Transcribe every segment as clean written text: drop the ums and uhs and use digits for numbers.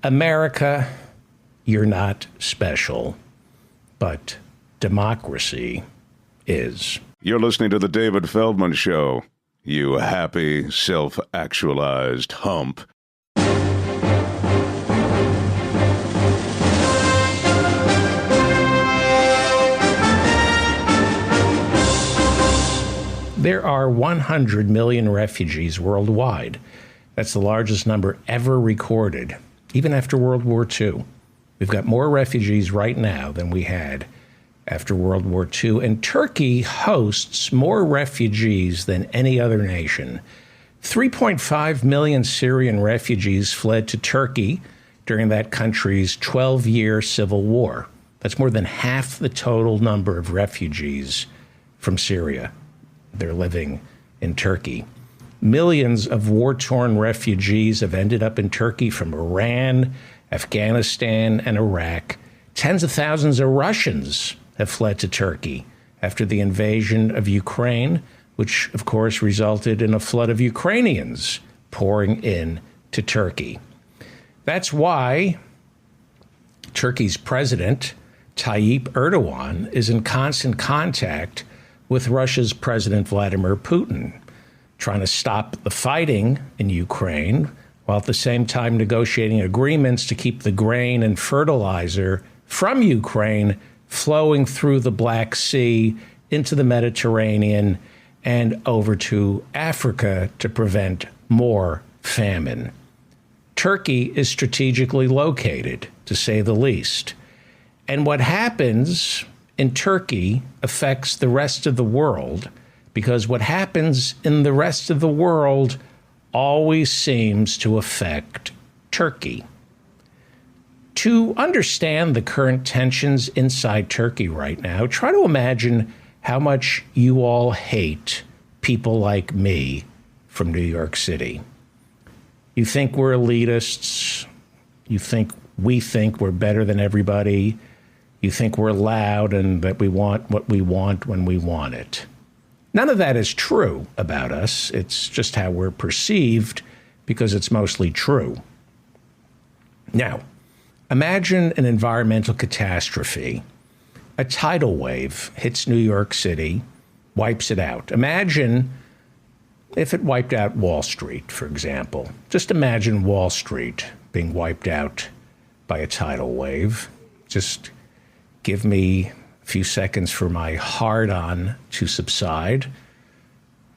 America, you're not special, but democracy is. You're listening to The David Feldman Show, you happy, self-actualized hump. There are 100 million refugees worldwide. That's the largest number ever recorded, even after World War II. We've got more refugees right now than we had after World War II, and Turkey hosts more refugees than any other nation. 3.5 million Syrian refugees fled to Turkey during that country's 12-year civil war. That's more than half the total number of refugees from Syria. They're living in Turkey. Millions of war-torn refugees have ended up in Turkey from Iran, Afghanistan, and Iraq. Tens of thousands of Russians have fled to Turkey after the invasion of Ukraine, which, of course, resulted in a flood of Ukrainians pouring in to Turkey. That's why Turkey's president, Tayyip Erdogan, is in constant contact with Russia's President Vladimir Putin, trying to stop the fighting in Ukraine, while at the same time negotiating agreements to keep the grain and fertilizer from Ukraine flowing through the Black Sea into the Mediterranean and over to Africa to prevent more famine. Turkey is strategically located, to say the least. And what happens in Turkey affects the rest of the world, because what happens in the rest of the world always seems to affect Turkey. To understand the current tensions inside Turkey right now, try to imagine how much you all hate people like me from New York City. You think we're elitists. We think we're better than everybody. You think we're loud and that we want what we want when we want it. None of that is true about us. It's just how we're perceived because it's mostly true. Now, imagine an environmental catastrophe. A tidal wave hits New York City, wipes it out. Imagine if it wiped out Wall Street, for example. Just imagine Wall Street being wiped out by a tidal wave. Just give me a few seconds for my hard-on to subside.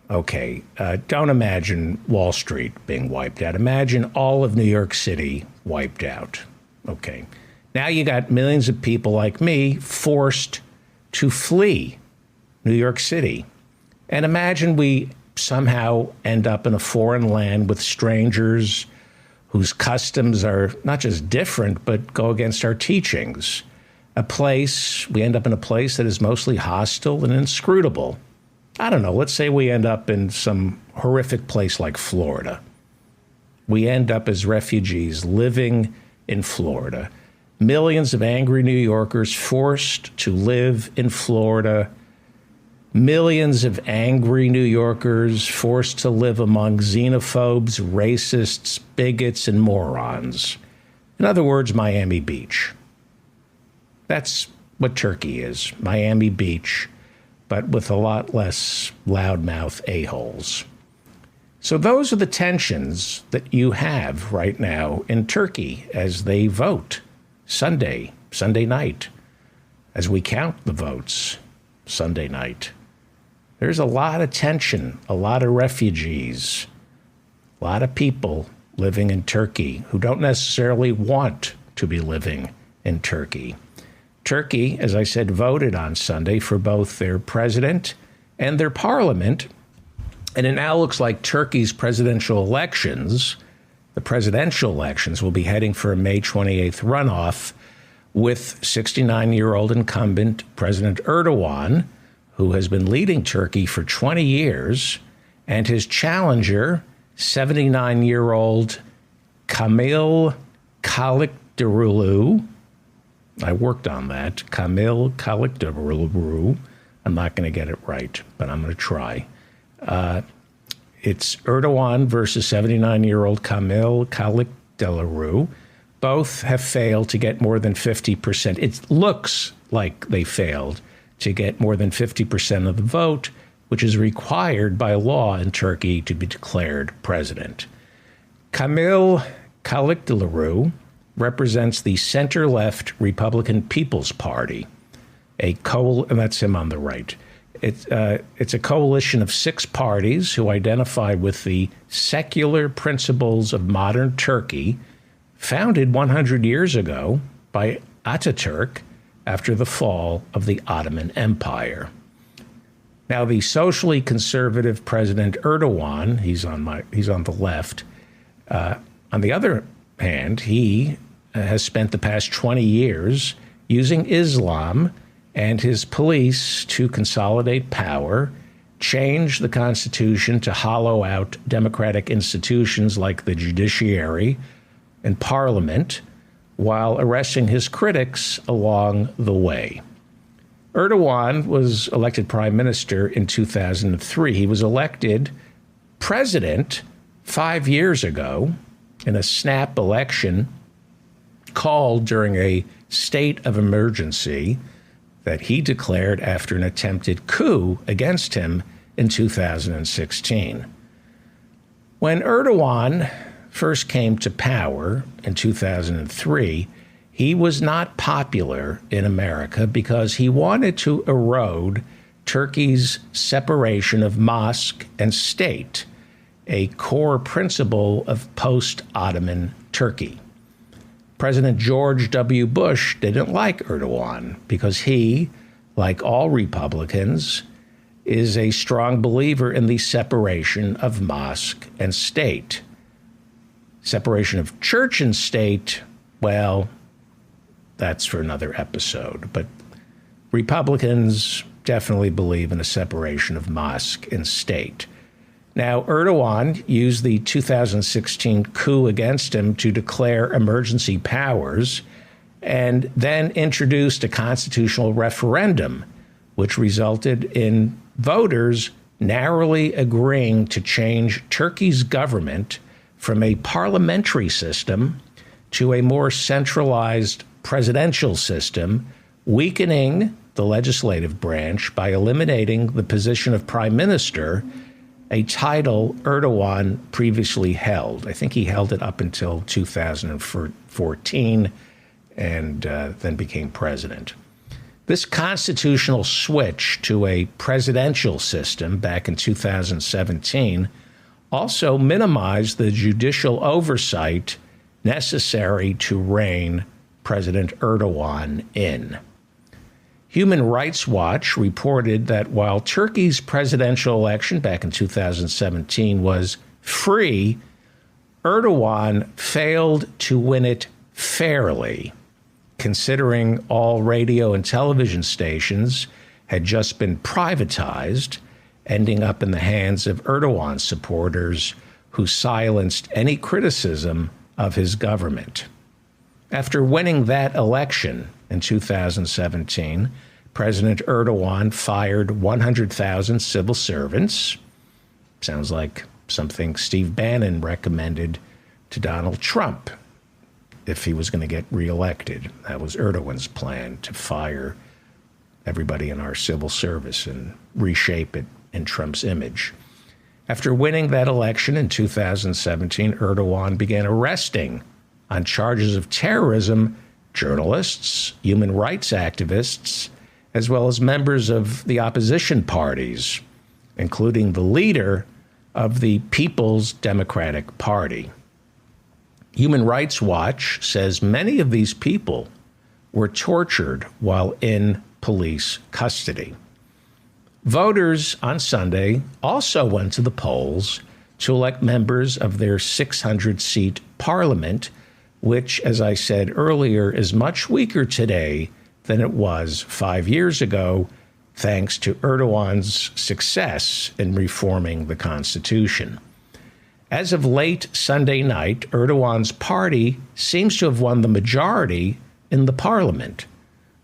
Okay, don't imagine Wall Street being wiped out. Imagine all of New York City wiped out. Okay, now you got millions of people like me forced to flee New York City. And imagine we somehow end up in a foreign land with strangers whose customs are not just different, but go against our teachings. We end up in a place that is mostly hostile and inscrutable. I don't know, let's say we end up in some horrific place like Florida. We end up as refugees living in Florida. Millions of angry New Yorkers forced to live in Florida. Millions of angry New Yorkers forced to live among xenophobes, racists, bigots, and morons. In other words, Miami Beach. That's what Turkey is, Miami Beach, but with a lot less loudmouth a-holes. So those are the tensions that you have right now in Turkey as they vote Sunday night, as we count the votes Sunday night. There's a lot of tension, a lot of refugees, a lot of people living in Turkey who don't necessarily want to be living in Turkey. Turkey, as I said, voted on Sunday for both their president and their parliament. And it now looks like Turkey's presidential elections, the presidential elections, will be heading for a May 28th runoff with 69-year-old incumbent President Erdogan, who has been leading Turkey for 20 years, and his challenger, 79-year-old Kamil Kılıçdaroğlu. I worked on that. Kamil Kılıçdaroğlu. I'm not going to get it right, but I'm going to try. It's Erdogan versus 79-year-old Kamil Kılıçdaroğlu. Both have failed to get more than 50%. It looks like they failed to get more than 50% of the vote, which is required by law in Turkey to be declared president. Kamil Kılıçdaroğlu represents the center-left Republican People's Party, and that's him on the right. It's a coalition of 6 parties who identify with the secular principles of modern Turkey, founded 100 years ago by Ataturk after the fall of the Ottoman Empire. Now, the socially conservative President Erdogan, he's on the left. On the other hand, he has spent the past 20 years using Islam and his police to consolidate power, change the Constitution to hollow out democratic institutions like the judiciary and parliament, while arresting his critics along the way. Erdogan was elected prime minister in 2003. He was elected president 5 years ago in a snap election called during a state of emergency that he declared after an attempted coup against him in 2016. When Erdogan first came to power in 2003, he was not popular in America because he wanted to erode Turkey's separation of mosque and state, a core principle of post-Ottoman Turkey. President George W. Bush didn't like Erdogan because he, like all Republicans, is a strong believer in the separation of mosque and state. Separation of church and state, well, that's for another episode. But Republicans definitely believe in a separation of mosque and state. Now, Erdogan used the 2016 coup against him to declare emergency powers and then introduced a constitutional referendum, which resulted in voters narrowly agreeing to change Turkey's government from a parliamentary system to a more centralized presidential system, weakening the legislative branch by eliminating the position of prime minister, a title Erdogan previously held. I think he held it up until 2014 and then became president. This constitutional switch to a presidential system back in 2017 also minimized the judicial oversight necessary to rein President Erdogan in. Human Rights Watch reported that while Turkey's presidential election back in 2017 was free, Erdogan failed to win it fairly, considering all radio and television stations had just been privatized, ending up in the hands of Erdogan supporters who silenced any criticism of his government. After winning that election in 2017, President Erdogan fired 100,000 civil servants. Sounds like something Steve Bannon recommended to Donald Trump if he was going to get reelected. That was Erdogan's plan, to fire everybody in our civil service and reshape it in Trump's image. After winning that election in 2017, Erdogan began arresting on charges of terrorism journalists, human rights activists, as well as members of the opposition parties, including the leader of the People's Democratic Party. Human Rights Watch says many of these people were tortured while in police custody. Voters on Sunday also went to the polls to elect members of their 600-seat parliament, which, as I said earlier, is much weaker today than it was 5 years ago, thanks to Erdogan's success in reforming the Constitution. As of late Sunday night, Erdogan's party seems to have won the majority in the parliament,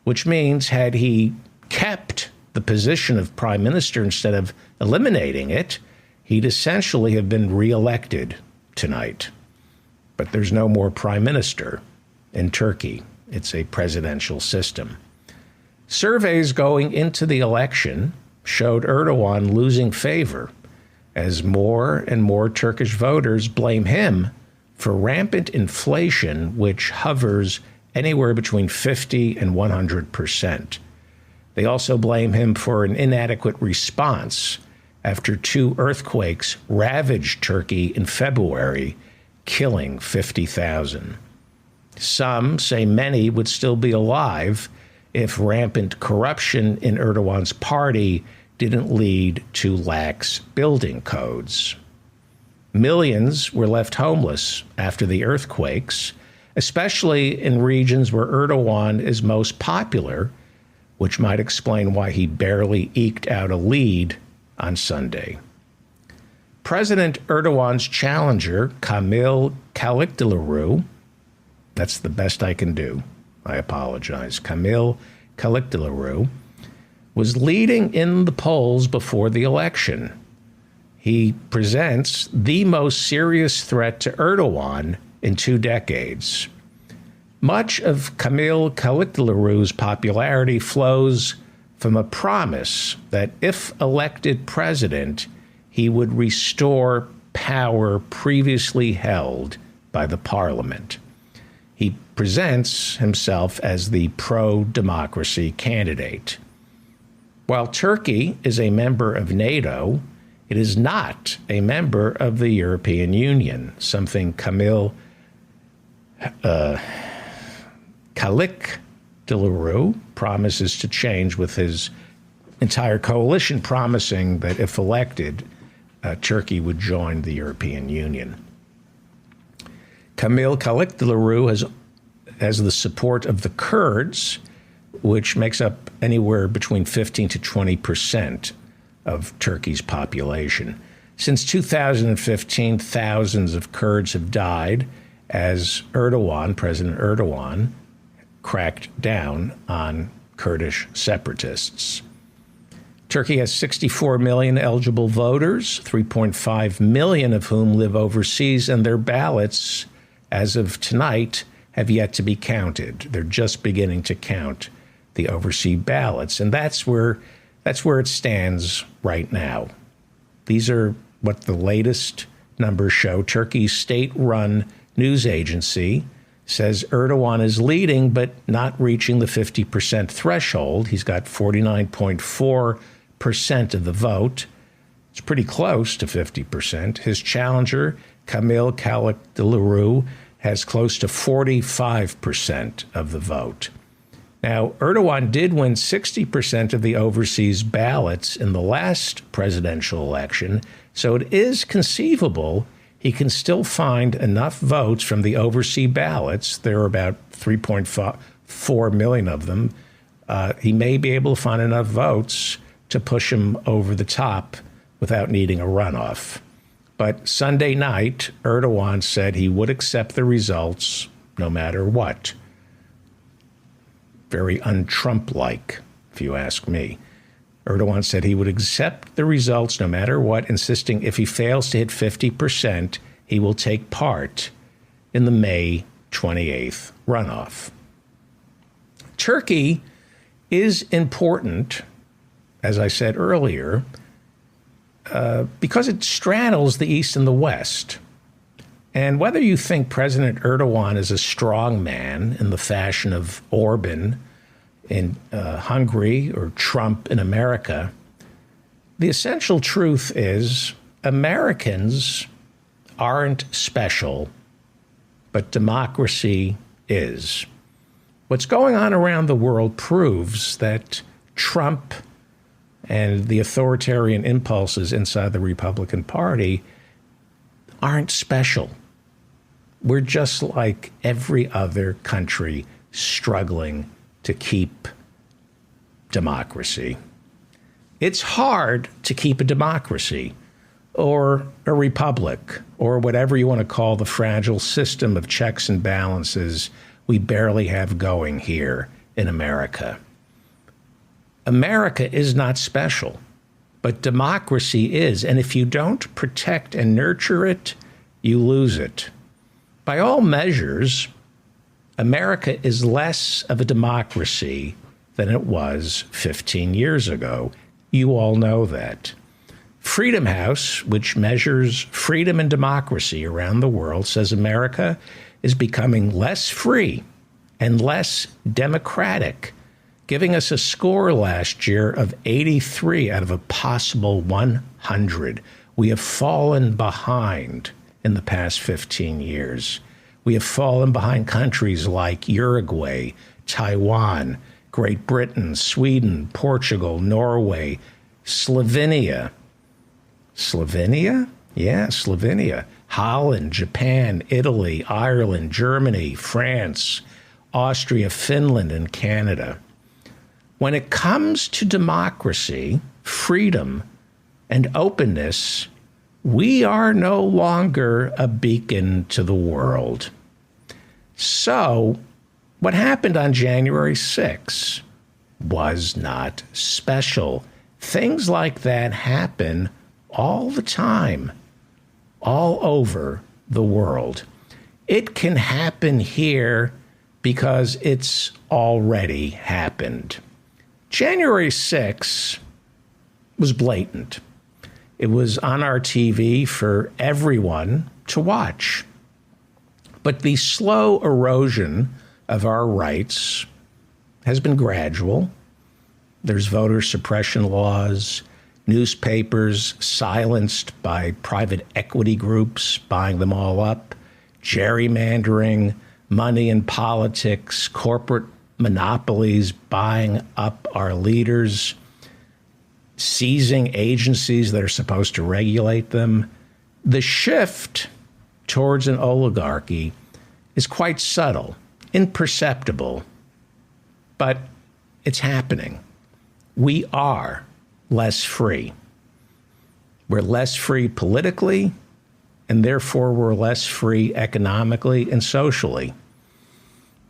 which means had he kept the position of prime minister instead of eliminating it, he'd essentially have been reelected tonight. But there's no more prime minister in Turkey. It's a presidential system. Surveys going into the election showed Erdogan losing favor as more and more Turkish voters blame him for rampant inflation, which hovers anywhere between 50 and 100%. They also blame him for an inadequate response after 2 earthquakes ravaged Turkey in February, killing 50,000. Some say many would still be alive if rampant corruption in Erdogan's party didn't lead to lax building codes. Millions were left homeless after the earthquakes, especially in regions where Erdogan is most popular, which might explain why he barely eked out a lead on Sunday. President Erdogan's challenger, Kamil Kılıçdaroğlu, that's the best I can do, I apologize, Kamil Kılıçdaroğlu, was leading in the polls before the election. He presents the most serious threat to Erdogan in 2 decades. Much of Kamil Kılıçdaroğlu's popularity flows from a promise that if elected president, he would restore power previously held by the parliament. He presents himself as the pro-democracy candidate. While Turkey is a member of NATO, it is not a member of the European Union, something Kamil Kılıçdaroğlu promises to change, with his entire coalition promising that if elected, Turkey would join the European Union. Kamil Kılıçdaroğlu has the support of the Kurds, which makes up anywhere between 15 to 20% of Turkey's population. Since 2015, thousands of Kurds have died as President Erdogan, cracked down on Kurdish separatists. Turkey has 64 million eligible voters, 3.5 million of whom live overseas, and their ballots, as of tonight, have yet to be counted. They're just beginning to count the overseas ballots, and that's where it stands right now. These are what the latest numbers show. Turkey's state-run news agency says Erdogan is leading, but not reaching the 50% threshold. He's got 49.4% of the vote. It's pretty close to 50%. His challenger, Kamil Kılıçdaroğlu, has close to 45% of the vote. Now, Erdogan did win 60% of the overseas ballots in the last presidential election, so it is conceivable he can still find enough votes from the overseas ballots. There are about 3.4 million of them. He may be able to find enough votes to push him over the top without needing a runoff. But Sunday night, Erdogan said he would accept the results no matter what. Very un-Trump-like, if you ask me. Erdogan said he would accept the results no matter what, insisting if he fails to hit 50%, he will take part in the May 28th runoff. Turkey is important, as I said earlier, because it straddles the East and the West. And whether you think President Erdogan is a strong man in the fashion of Orban in Hungary or Trump in America, the essential truth is Americans aren't special, but democracy is. What's going on around the world proves that Trump and the authoritarian impulses inside the Republican Party aren't special. We're just like every other country struggling to keep democracy. It's hard to keep a democracy or a republic or whatever you want to call the fragile system of checks and balances we barely have going here in America. America is not special, but democracy is. And if you don't protect and nurture it, you lose it. By all measures, America is less of a democracy than it was 15 years ago. You all know that. Freedom House, which measures freedom and democracy around the world, says America is becoming less free and less democratic, giving us a score last year of 83 out of a possible 100. We have fallen behind in the past 15 years. We have fallen behind countries like Uruguay, Taiwan, Great Britain, Sweden, Portugal, Norway, Slovenia. Slovenia? Yeah, Slovenia. Holland, Japan, Italy, Ireland, Germany, France, Austria, Finland, and Canada. When it comes to democracy, freedom, and openness, we are no longer a beacon to the world. So, what happened on January 6th was not special. Things like that happen all the time, all over the world. It can happen here because it's already happened. January 6th was blatant. It was on our TV for everyone to watch. But the slow erosion of our rights has been gradual. There's voter suppression laws, newspapers silenced by private equity groups, buying them all up, gerrymandering, money in politics, corporate monopolies buying up our leaders, seizing agencies that are supposed to regulate them. The shift towards an oligarchy is quite subtle, imperceptible, but it's happening. We are less free. We're less free politically, and therefore we're less free economically and socially.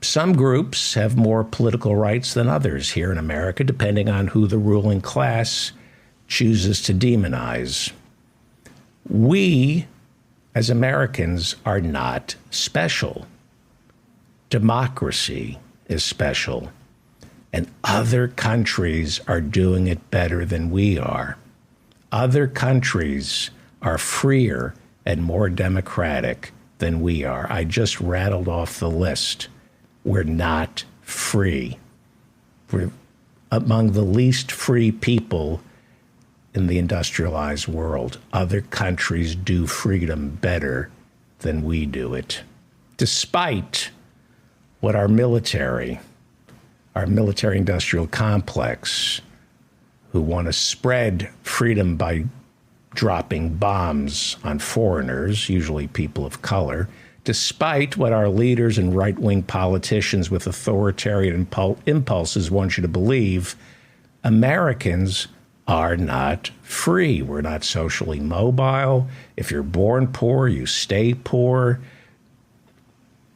Some groups have more political rights than others here in America, depending on who the ruling class chooses to demonize. We, as Americans, are not special. Democracy is special, and other countries are doing it better than we are. Other countries are freer and more democratic than we are. I just rattled off the list. We're not free. We're among the least free people in the industrialized world. Other countries do freedom better than we do it, despite what our military industrial complex, who want to spread freedom by dropping bombs on foreigners, usually people of color, despite what our leaders and right-wing politicians with authoritarian impulses want you to believe, Americans are not free. We're not socially mobile. If you're born poor, you stay poor.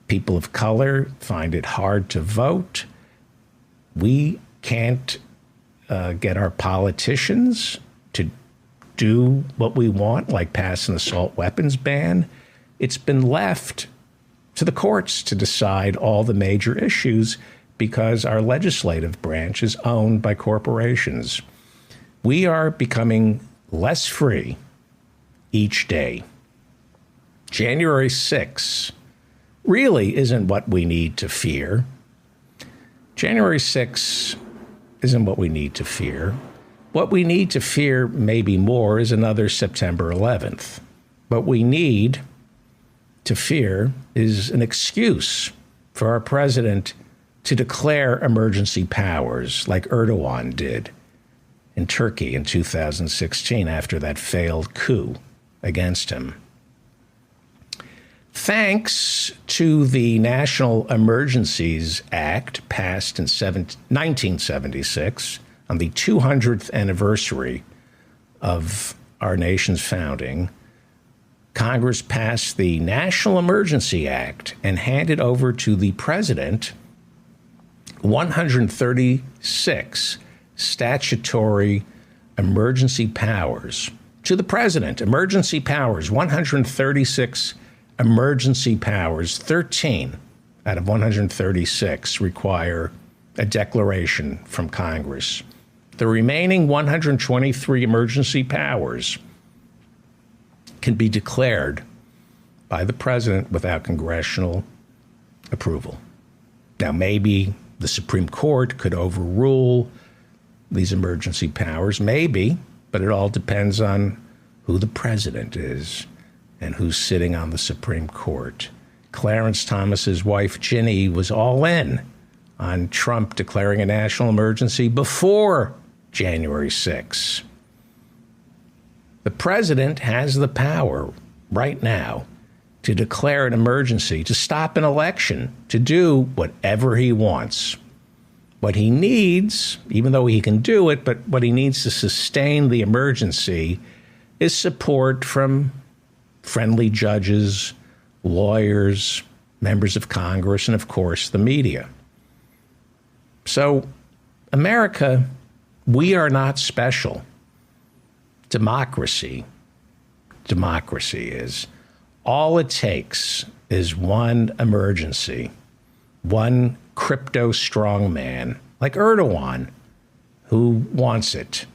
People of color find it hard to vote. We can't get our politicians to do what we want, like pass an assault weapons ban. It's been left to the courts to decide all the major issues because our legislative branch is owned by corporations. We are becoming less free each day. January 6th really isn't what we need to fear. January 6th isn't what we need to fear. What we need to fear maybe more is another September 11th. What we need to fear is an excuse for our president to declare emergency powers like Erdogan did in Turkey in 2016 after that failed coup against him. Thanks to the National Emergencies Act passed in 1976 on the 200th anniversary of our nation's founding, Congress passed the National Emergency Act and handed over to the president 136 statutory emergency powers. To the president, emergency powers, 136 emergency powers, 13 out of 136 require a declaration from Congress. The remaining 123 emergency powers can be declared by the president without congressional approval. Now, maybe the Supreme Court could overrule these emergency powers, maybe, but it all depends on who the president is and who's sitting on the Supreme Court. Clarence Thomas's wife, Ginny, was all in on Trump declaring a national emergency before January 6. The president has the power right now to declare an emergency, to stop an election, to do whatever he wants. What he needs, even though he can do it, but what he needs to sustain the emergency is support from friendly judges, lawyers, members of Congress, and of course, the media. So, America, we are not special. Democracy is. All it takes is one emergency, one crypto strongman like Erdogan who wants it.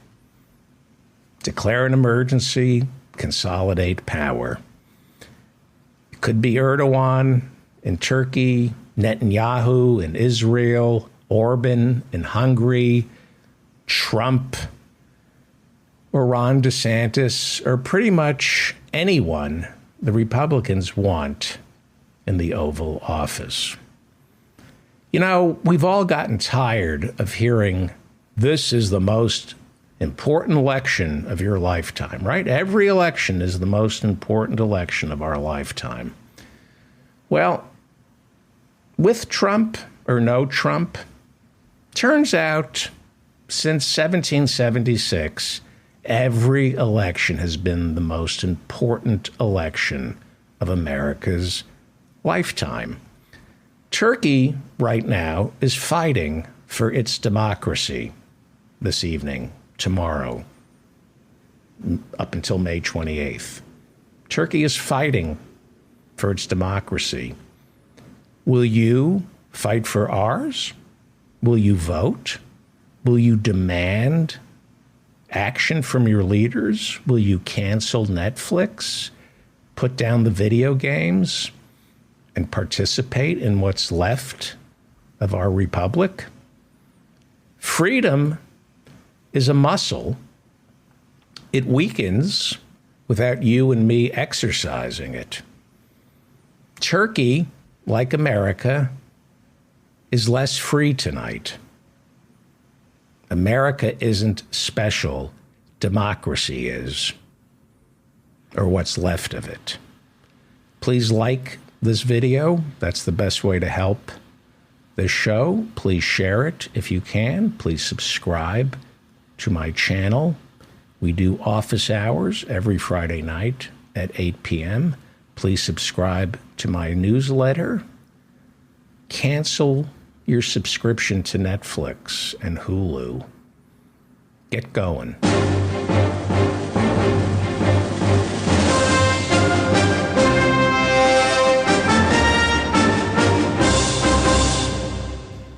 Declare an emergency, consolidate power. It could be Erdogan in Turkey, Netanyahu in Israel, Orban in Hungary, Trump, or Ron DeSantis, or pretty much anyone the Republicans want in the Oval Office. You know, we've all gotten tired of hearing this is the most important election of your lifetime, right? Every election is the most important election of our lifetime. Well, with Trump or no Trump, turns out since 1776, every election has been the most important election of America's lifetime. Turkey right now is fighting for its democracy this evening, tomorrow, up until May 28th. Turkey is fighting for its democracy. Will you fight for ours? Will you vote? Will you demand action from your leaders? Will you cancel Netflix, put down the video games, and participate in what's left of our republic? Freedom is a muscle. It weakens without you and me exercising it. Turkey, like America, is less free tonight. America isn't special. Democracy is, or what's left of it. Please like this video. That's the best way to help this show. Please share it if you can. Please subscribe to my channel. We do office hours every Friday night at 8 p.m. Please subscribe to my newsletter. Cancel your subscription to Netflix and Hulu. Get going.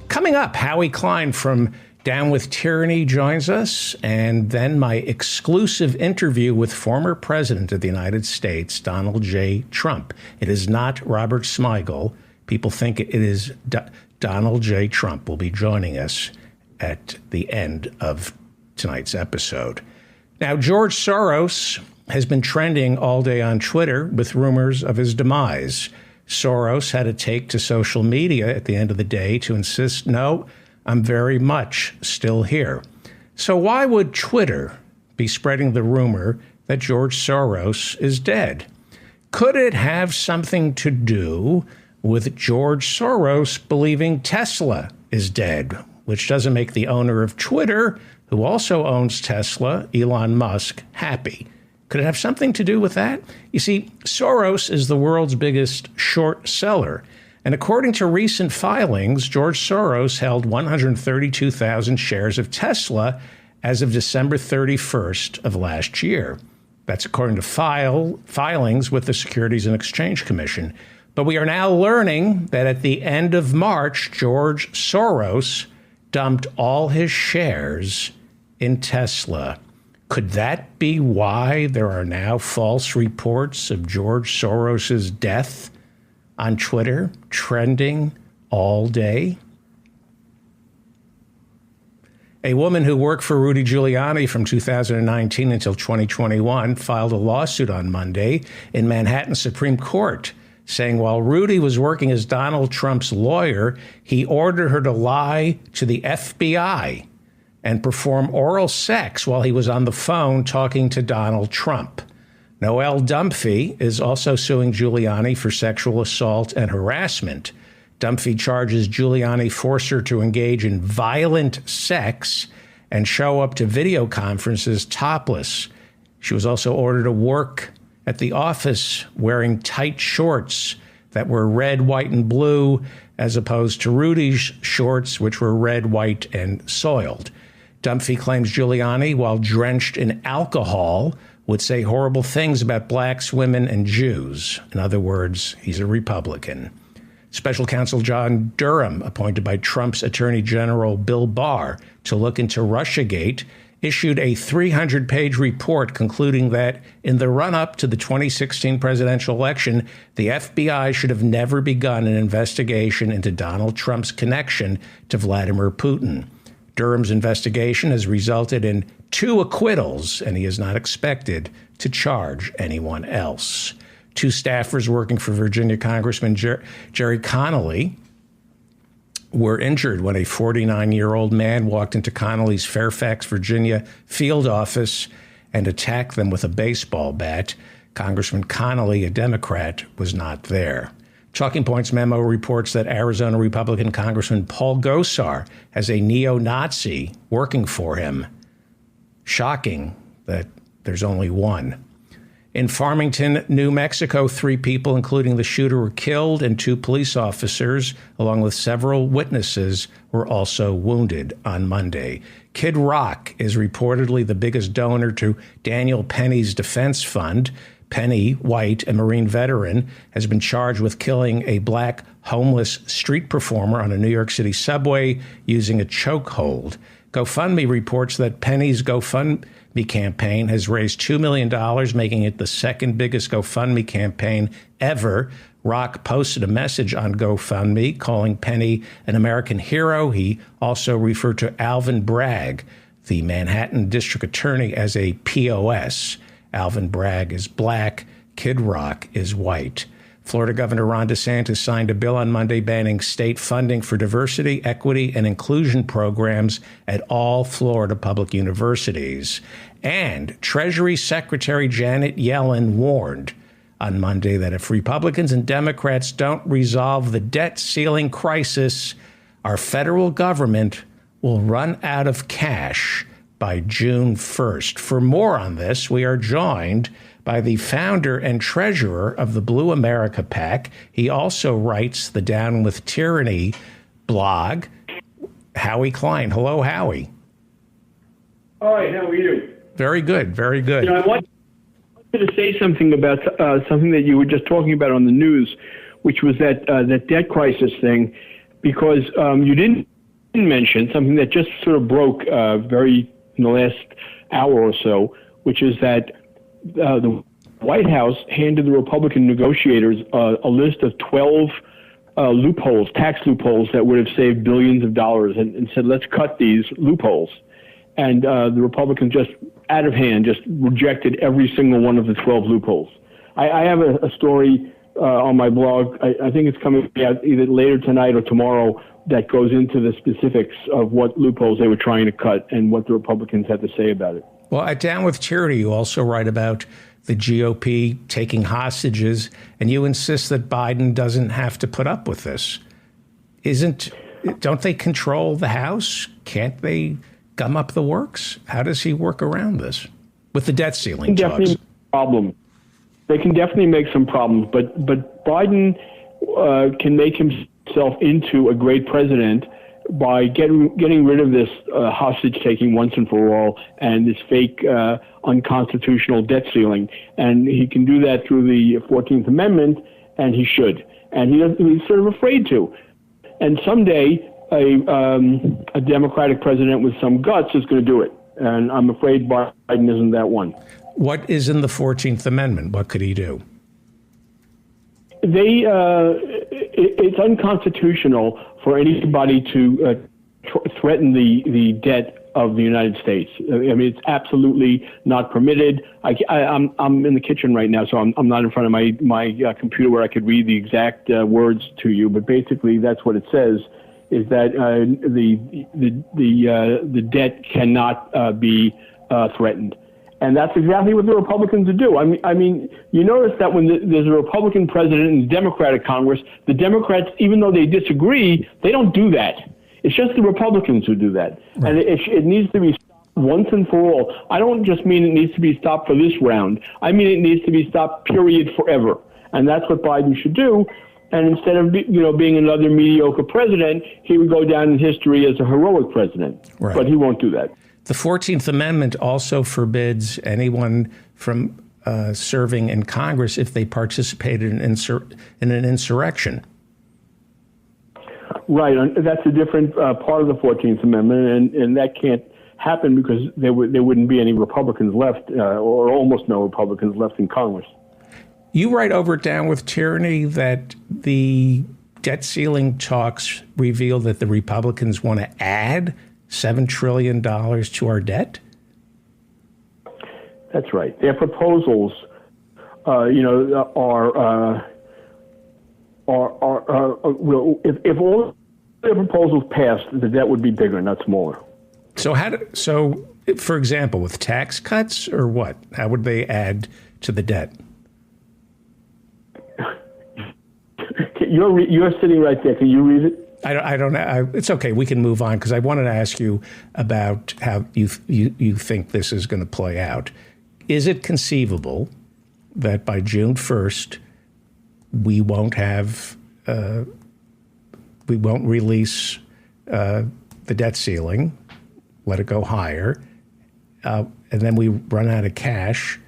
Coming up, Howie Klein from Down with Tyranny joins us, and then my exclusive interview with former President of the United States, Donald J. Trump. It is not Robert Smigel. People think it is Donald J. Trump will be joining us at the end of tonight's episode. Now, George Soros has been trending all day on Twitter with rumors of his demise. Soros had to take to social media at the end of the day to insist, no, I'm very much still here. So why would Twitter be spreading the rumor that George Soros is dead? Could it have something to do with George Soros believing Tesla is dead, which doesn't make the owner of Twitter, who also owns Tesla, Elon Musk, happy? Could it have something to do with that? You see, Soros is the world's biggest short seller. And according to recent filings, George Soros held 132,000 shares of Tesla as of December 31st of last year. That's according to filings with the Securities and Exchange Commission. But we are now learning that at the end of March, George Soros dumped all his shares in Tesla. Could that be why there are now false reports of George Soros's death on Twitter trending all day? A woman who worked for Rudy Giuliani from 2019 until 2021 filed a lawsuit on Monday in Manhattan Supreme Court, saying while Rudy was working as Donald Trump's lawyer, he ordered her to lie to the FBI and perform oral sex while he was on the phone talking to Donald Trump. Noelle Dunphy is also suing Giuliani for sexual assault and harassment. Dunphy charges Giuliani forced her to engage in violent sex and show up to video conferences topless. She was also ordered to work at the office wearing tight shorts that were red, white, and blue, as opposed to Rudy's shorts, which were red, white, and soiled. Dunphy claims Giuliani, while drenched in alcohol, would say horrible things about blacks, women, and Jews. In other words, he's a Republican. Special counsel John Durham, appointed by Trump's Attorney General Bill Barr to look into Russiagate, issued a 300-page report concluding that in the run-up to the 2016 presidential election, the FBI should have never begun an investigation into Donald Trump's connection to Vladimir Putin. Durham's investigation has resulted in 2 acquittals, and he is not expected to charge anyone else. 2 staffers working for Virginia Congressman Jerry Connolly were injured when a 49-year-old man walked into Connolly's Fairfax, Virginia field office and attacked them with a baseball bat. Congressman Connolly, a Democrat, was not there. Talking Points memo reports that Arizona Republican Congressman Paul Gosar has a neo-Nazi working for him. Shocking that there's only one. In Farmington, New Mexico, 3 people, including the shooter, were killed, and 2 police officers, along with several witnesses, were also wounded on Monday. Kid Rock is reportedly the biggest donor to Daniel Penny's defense fund. Penny, white, a Marine veteran, has been charged with killing a black homeless street performer on a New York City subway using a chokehold. GoFundMe reports that Penny's GoFundMe campaign has raised $2 million, making it the second biggest GoFundMe campaign ever. Rock posted a message on GoFundMe calling Penny an American hero. He also referred to Alvin Bragg, the Manhattan district attorney, as a POS. Alvin Bragg is black. Kid Rock is white. Florida Governor Ron DeSantis signed a bill on Monday banning state funding for diversity, equity, and inclusion programs at all Florida public universities. And Treasury Secretary Janet Yellen warned on Monday that if Republicans and Democrats don't resolve the debt ceiling crisis, our federal government will run out of cash by June 1st. For more on this, we are joined by the founder and treasurer of the Blue America PAC. He also writes the Down with Tyranny blog, Howie Klein. Hello, Howie. Hi, how are you? Very good, very good. I wanted to say something about something that you were just talking about on the news, which was that debt crisis thing, because you didn't mention something that just sort of broke in the last hour or so, which is that the White House handed the Republican negotiators a list of 12 loopholes, tax loopholes that would have saved billions of dollars, and said, let's cut these loopholes. And the Republicans just, out of hand, just rejected every single one of the 12 loopholes. I have a story on my blog. I think it's coming out either later tonight or tomorrow that goes into the specifics of what loopholes they were trying to cut and what the Republicans had to say about it. Well, at Down with Tyranny, you also write about the GOP taking hostages, and you insist that Biden doesn't have to put up with this. Don't they control the House? Can't they gum up the works? How does he work around this with the debt ceiling talks? Problem. They can definitely make some problems, but Biden can make himself into a great president by getting rid of this hostage taking once and for all and this fake unconstitutional debt ceiling. And he can do that through the 14th Amendment, and he should. and he's sort of afraid to. And someday, a Democratic president with some guts is going to do it. And I'm afraid Biden isn't that one. What is in the 14th Amendment? What could he do? It's unconstitutional for anybody to threaten the debt of the United States. I mean, it's absolutely not permitted. I'm in the kitchen right now, so I'm not in front of my computer where I could read the exact words to you. But basically, that's what it says: is that the debt cannot be threatened. And that's exactly what the Republicans do. I mean, you notice that when there's a Republican president and a Democratic Congress, the Democrats, even though they disagree, they don't do that. It's just the Republicans who do that. Right. And it needs to be stopped once and for all. I don't just mean it needs to be stopped for this round. I mean it needs to be stopped, period, forever. And that's what Biden should do. And instead of being another mediocre president, he would go down in history as a heroic president. Right. But he won't do that. The 14th Amendment also forbids anyone from serving in Congress if they participated in an insurrection. Right. That's a different part of the 14th Amendment, and that can't happen because there wouldn't be any Republicans left, or almost no Republicans left in Congress. You write over at Down with Tyranny that the debt ceiling talks reveal that the Republicans want to add $7 trillion to our debt? That's right. Their proposals, are if all their proposals passed, the debt would be bigger, not smaller. So for example, with tax cuts or what? How would they add to the debt? You're sitting right there. Can you read it? I don't know. It's okay. We can move on because I wanted to ask you about how you think this is going to play out. Is it conceivable that by June 1st we won't release the debt ceiling, let it go higher, and then we run out of cash,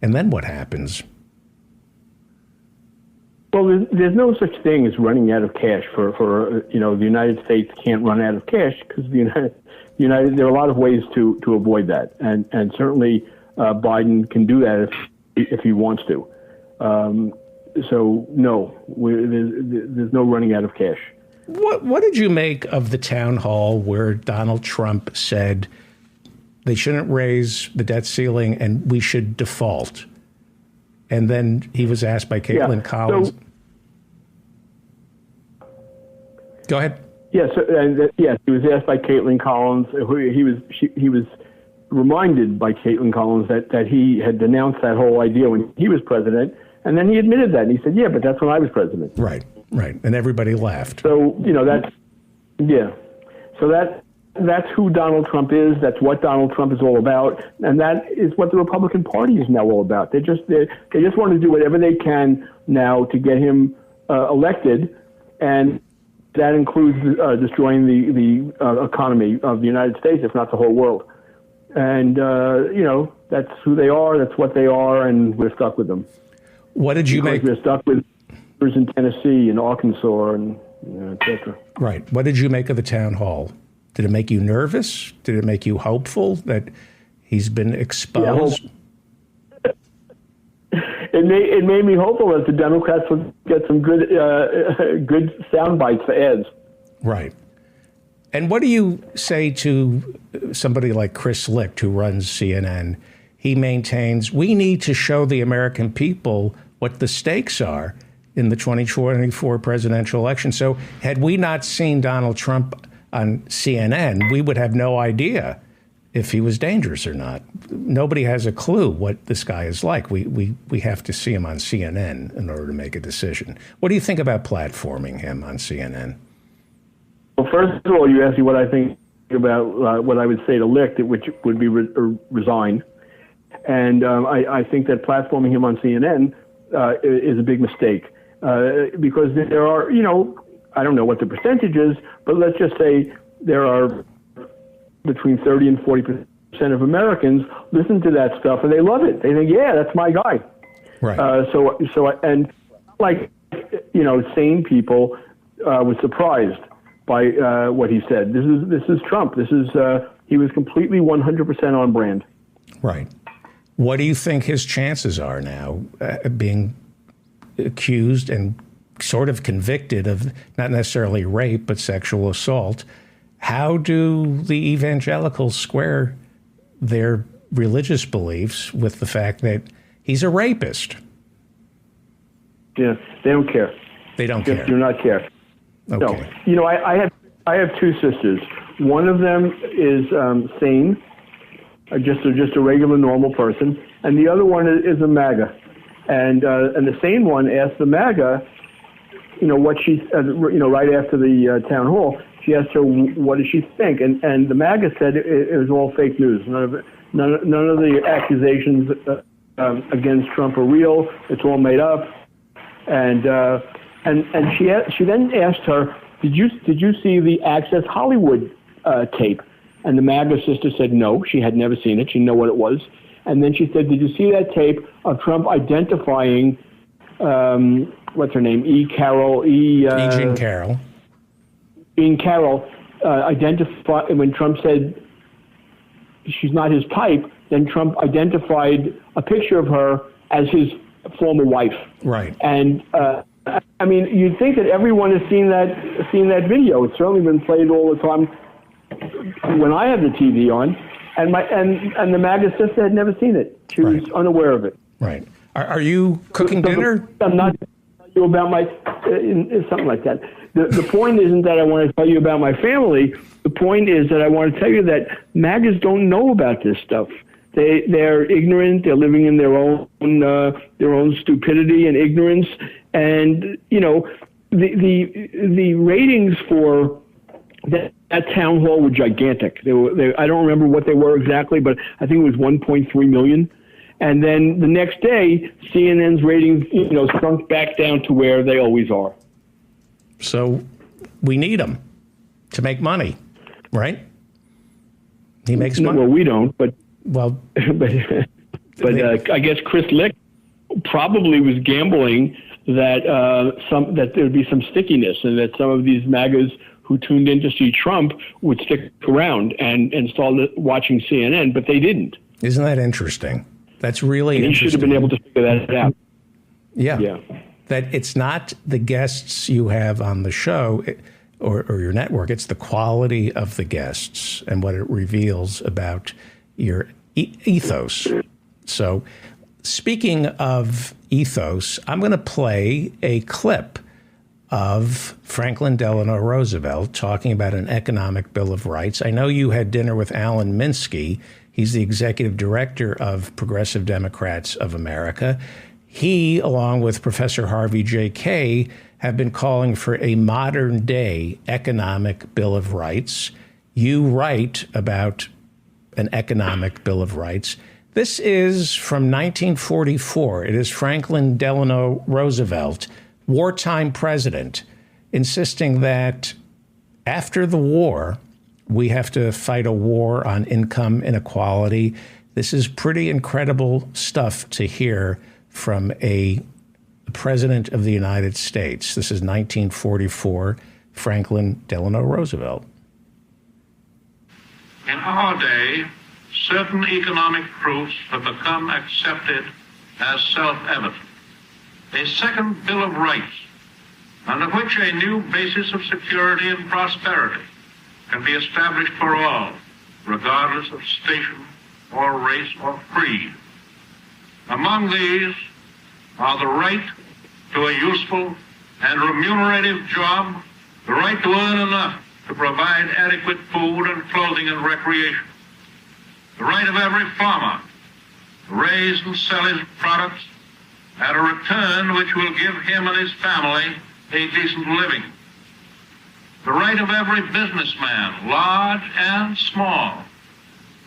and then what happens? Well, there's no such thing as running out of cash for the United States can't run out of cash because the United there are a lot of ways to avoid that, and certainly Biden can do that if he wants to. So no, there's no running out of cash. What did you make of the town hall where Donald Trump said they shouldn't raise the debt ceiling and we should default? And then he was asked by Caitlin Collins. Go ahead. Yes, he was asked by Caitlin Collins. He was reminded by Caitlin Collins that he had denounced that whole idea when he was president, and then he admitted that. And he said, "Yeah, but that's when I was president." Right, and everybody laughed. So that's who Donald Trump is. That's what Donald Trump is all about, and that is what the Republican Party is now all about. They just want to do whatever they can now to get him elected, and that includes destroying the economy of the United States, if not the whole world. And that's who they are. That's what they are, and we're stuck with them. What did you make? We're stuck with in Tennessee and Arkansas and et cetera. Right. What did you make of the town hall? Did it make you nervous? Did it make you hopeful that he's been exposed? Yeah, it made me hopeful that the Democrats would get some good sound bites for ads. Right. And what do you say to somebody like Chris Licht, who runs CNN? He maintains we need to show the American people what the stakes are in the 2024 presidential election. So had we not seen Donald Trump on CNN, we would have no idea if he was dangerous or not. Nobody has a clue what this guy is like. We have to see him on CNN in order to make a decision. What do you think about platforming him on CNN? Well, first of all, you asked me what I think about what I would say to Licht, which would be resign. And I think that platforming him on CNN is a big mistake because there are, I don't know what the percentage is, but let's just say there are between 30 and 40% of Americans listen to that stuff and they love it. They think, yeah, that's my guy. Right. So and like sane people were surprised by what he said. This is Trump. He was completely 100% on brand. Right. What do you think his chances are now, being accused and sort of convicted of not necessarily rape, but sexual assault? How do the evangelicals square their religious beliefs with the fact that he's a rapist? Yeah, they don't care. They don't Just care. do not care. Okay. No. I have two sisters. One of them is sane, just a regular normal person, and the other one is a MAGA. And the sane one asked the MAGA, what she, right after the town hall, she asked her, what does she think? And the MAGA said it was all fake news. None of the accusations against Trump are real. It's all made up. And she then asked her, did you see the Access Hollywood tape? And the MAGA sister said no, she had never seen it. She didn't know what it was. And then she said, did you see that tape of Trump identifying, what's her name, Jean Carroll. Jean Carroll identified, when Trump said she's not his type, then Trump identified a picture of her as his former wife. Right. And you'd think that everyone has seen that video. It's certainly been played all the time when I have the TV on, and the MAGA sister had never seen it. She was unaware of it. Right. Are you cooking dinner? I'm not telling you about my something like that. The point isn't that I want to tell you about my family. The point is that I want to tell you that MAGAs don't know about this stuff. They're ignorant. They're living in their own stupidity and ignorance. And the ratings for that town hall were gigantic. I don't remember what they were exactly, but I think it was 1.3 million. And then the next day, CNN's ratings, shrunk back down to where they always are. So we need him to make money, right? He makes money. Well, we don't, but well, I guess Chris Lick probably was gambling that that there'd be some stickiness and that some of these MAGAs who tuned in to see Trump would stick around and start watching CNN, but they didn't. Isn't that interesting? That's really interesting. He should have been able to figure that out. Yeah. That it's not the guests you have on the show or your network. It's the quality of the guests and what it reveals about your ethos. So speaking of ethos, I'm going to play a clip of Franklin Delano Roosevelt talking about an economic bill of rights. I know you had dinner with Alan Minsky. He's the executive director of Progressive Democrats of America. He, along with Professor Harvey J. Kaye, have been calling for a modern-day economic bill of rights. You write about an economic bill of rights. This is from 1944. It is Franklin Delano Roosevelt, wartime president, insisting that after the war, we have to fight a war on income inequality. This is pretty incredible stuff to hear from a president of the United States. This is 1944, Franklin Delano Roosevelt. In our day, certain economic proofs have become accepted as self-evident. A second Bill of Rights, under which a new basis of security and prosperity can be established for all, regardless of station or race or creed. Among these are the right to a useful and remunerative job, the right to earn enough to provide adequate food and clothing and recreation, the right of every farmer to raise and sell his products at a return which will give him and his family a decent living, the right of every businessman, large and small,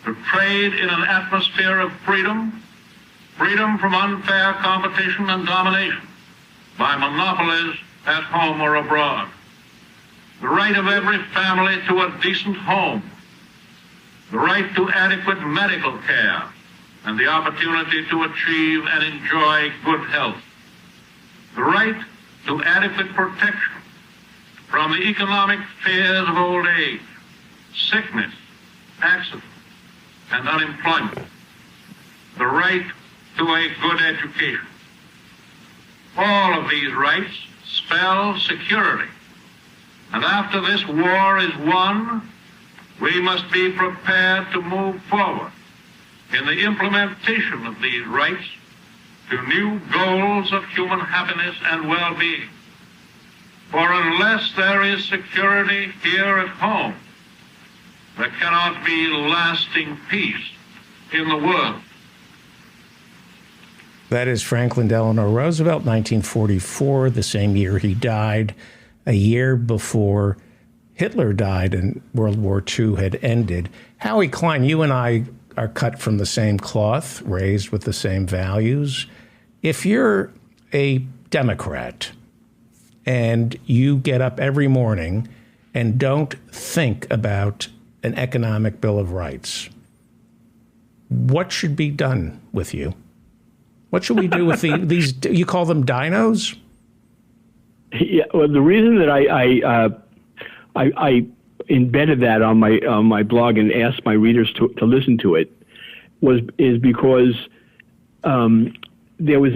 to trade in an atmosphere of freedom, freedom from unfair competition and domination by monopolies at home or abroad, the right of every family to a decent home, the right to adequate medical care, and the opportunity to achieve and enjoy good health, the right to adequate protection from the economic fears of old age, sickness, accident, and unemployment, the right to a good education. All of these rights spell security. And after this war is won, we must be prepared to move forward in the implementation of these rights to new goals of human happiness and well-being. For unless there is security here at home, there cannot be lasting peace in the world. That is Franklin Delano Roosevelt, 1944, the same year he died, a year before Hitler died and World War II had ended. Howie Klein, you and I are cut from the same cloth, raised with the same values. If you're a Democrat and you get up every morning and don't think about an economic Bill of Rights, what should be done with you? What should we do with these? You call them dinos? Yeah. Well, the reason that I embedded that on my blog and asked my readers to listen to it is because there was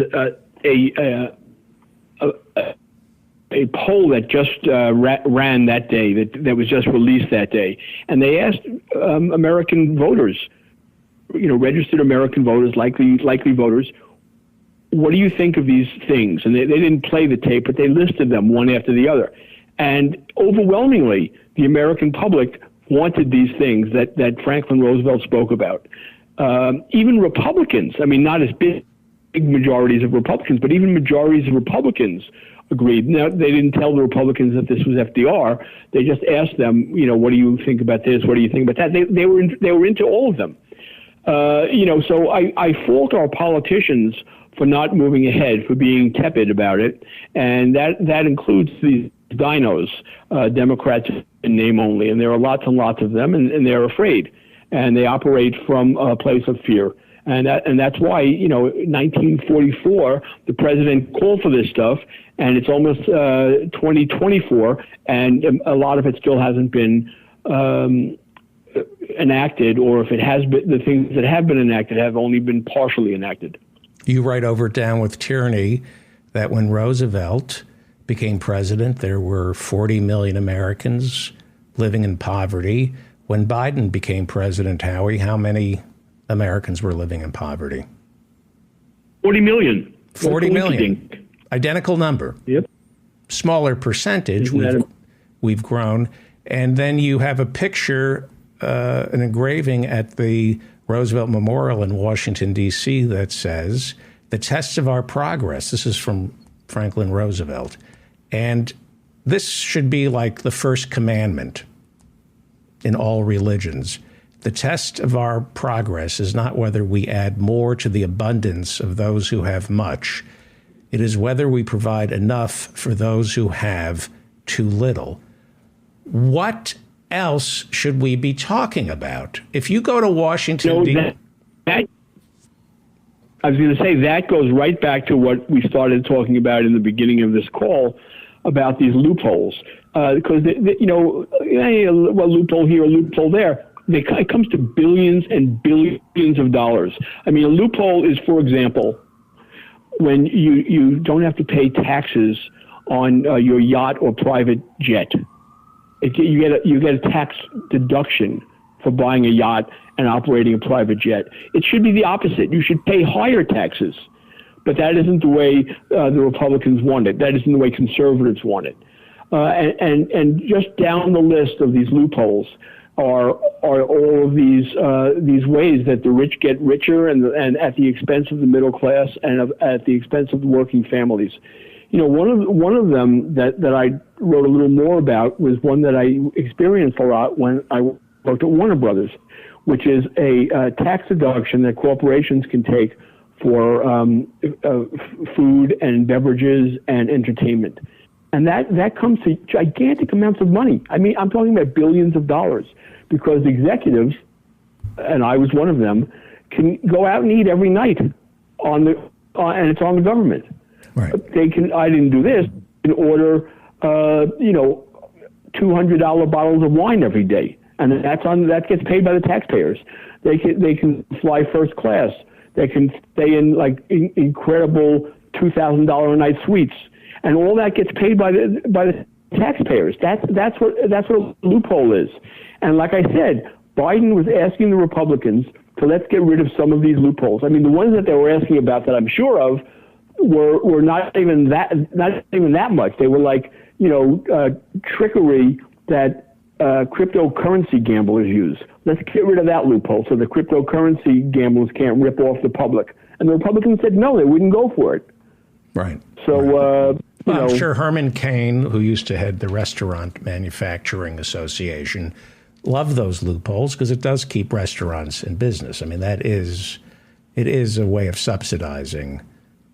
a poll that just ran that day, that was just released that day, and they asked American voters, registered American voters, likely voters, what do you think of these things? And they didn't play the tape, but they listed them one after the other. And overwhelmingly, the American public wanted these things that Franklin Roosevelt spoke about. Even Republicans, I mean, not as big majorities of Republicans, but even majorities of Republicans agreed. Now, they didn't tell the Republicans that this was FDR. They just asked them, what do you think about this? What do you think about that? They were into all of them. So I fault our politicians for not moving ahead, for being tepid about it, and that includes these dinos, Democrats in name only, and there are lots and lots of them, and they're afraid, and they operate from a place of fear, and that's why 1944 the president called for this stuff, and it's almost 2024, and a lot of it still hasn't been enacted, or if it has been, the things that have been enacted have only been partially enacted. You write over Down with Tyranny that when Roosevelt became president, there were 40 million Americans living in poverty. When Biden became president, Howie, how many Americans were living in poverty? 40 million. 40 million. Identical number. Yep. Smaller percentage. We've grown. And then you have a picture, an engraving at the Roosevelt Memorial in Washington, D.C. that says, "The tests of our progress." This is from Franklin Roosevelt. And this should be like the first commandment in all religions. The test of our progress is not whether we add more to the abundance of those who have much. It is whether we provide enough for those who have too little. What else should we be talking about? If you go to Washington, I was going to say that goes right back to what we started talking about in the beginning of this call about these loopholes. Because, loophole here, loophole there. It comes to billions and billions of dollars. I mean, a loophole is, for example, when you don't have to pay taxes on your yacht or private jet. You get a tax deduction for buying a yacht and operating a private jet. It should be the opposite. You should pay higher taxes, but that isn't the way the Republicans want it. That isn't the way conservatives want it. And just down the list of these loopholes are all of these ways that the rich get richer and at the expense of the middle class and at the expense of the working families. One of them that I wrote a little more about was one that I experienced a lot when I worked at Warner Brothers, which is a tax deduction that corporations can take for food and beverages and entertainment. And that comes to gigantic amounts of money. I mean, I'm talking about billions of dollars, because executives, and I was one of them, can go out and eat every night and it's on the government. Right. I didn't do this. can order, $200 bottles of wine every day, and that gets paid by the taxpayers. They can fly first class. They can stay in incredible $2,000 a night suites, and all that gets paid by the taxpayers. That's what a loophole is. And like I said, Biden was asking the Republicans to let's get rid of some of these loopholes. I mean, the ones that they were asking about that I'm sure of were not even that much. They were like, trickery that cryptocurrency gamblers use. Let's get rid of that loophole so the cryptocurrency gamblers can't rip off the public. And the Republicans said no, they wouldn't go for it. Right. So, I'm sure Herman Cain, who used to head the Restaurant Manufacturing Association, loved those loopholes because it does keep restaurants in business. I mean, it is a way of subsidizing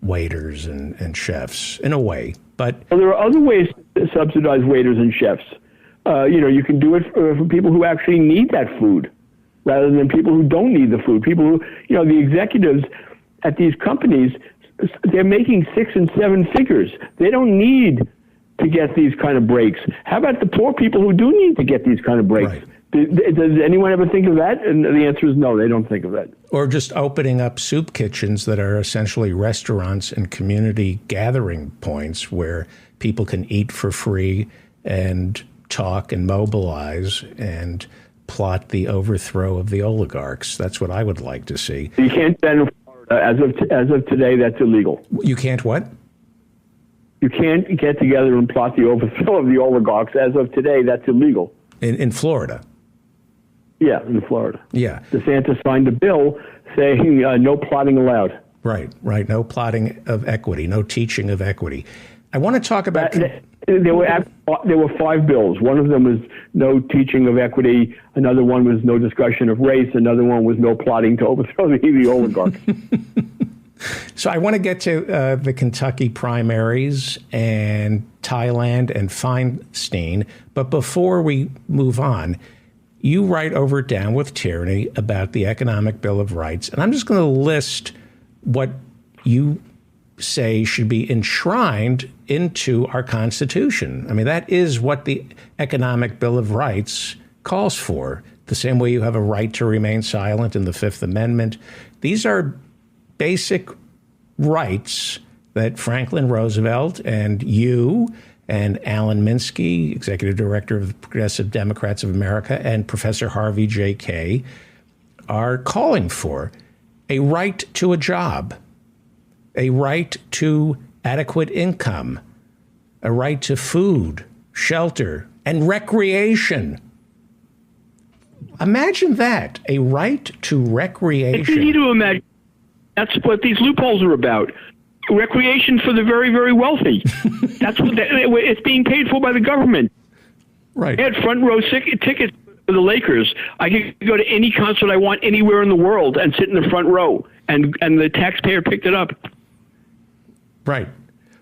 waiters and chefs in a way. But there are other ways to subsidize waiters and chefs. You can do it for people who actually need that food rather than people who don't need the food. People who, the executives at these companies, they're making 6 and 7 figures. They don't need to get these kind of breaks. How about the poor people who do need to get these kind of breaks? Right. Does anyone ever think of that? And the answer is no, they don't think of that. Or just opening up soup kitchens that are essentially restaurants and community gathering points where people can eat for free and talk and mobilize and plot the overthrow of the oligarchs. That's what I would like to see. You can't do that in Florida. As of today, that's illegal. You can't what? You can't get together and plot the overthrow of the oligarchs. As of today, that's illegal. In Florida? Yeah, in Florida. Yeah. DeSantis signed a bill saying no plotting allowed. Right. No plotting of equity, no teaching of equity. I want to talk about... There were 5 bills. One of them was no teaching of equity. Another one was no discussion of race. Another one was no plotting to overthrow the oligarchs. So I want to get to the Kentucky primaries and Thailand and Feinstein. But before we move on, you write over at Down with Tyranny about the Economic Bill of Rights. And I'm just going to list what you say should be enshrined into our Constitution. I mean, that is what the Economic Bill of Rights calls for. The same way you have a right to remain silent in the Fifth Amendment. These are basic rights that Franklin Roosevelt and you and Alan Minsky, executive director of the Progressive Democrats of America, and Professor Harvey J. Kaye are calling for. A right to a job, a right to adequate income, a right to food, shelter, and recreation. Imagine that, a right to recreation. It's easy to imagine. That's what these loopholes are about. Recreation for the very, very wealthy. That's what it's being paid for by the government. Right. I had front row tickets for the Lakers. I could go to any concert I want anywhere in the world and sit in the front row, and the taxpayer picked it up. Right.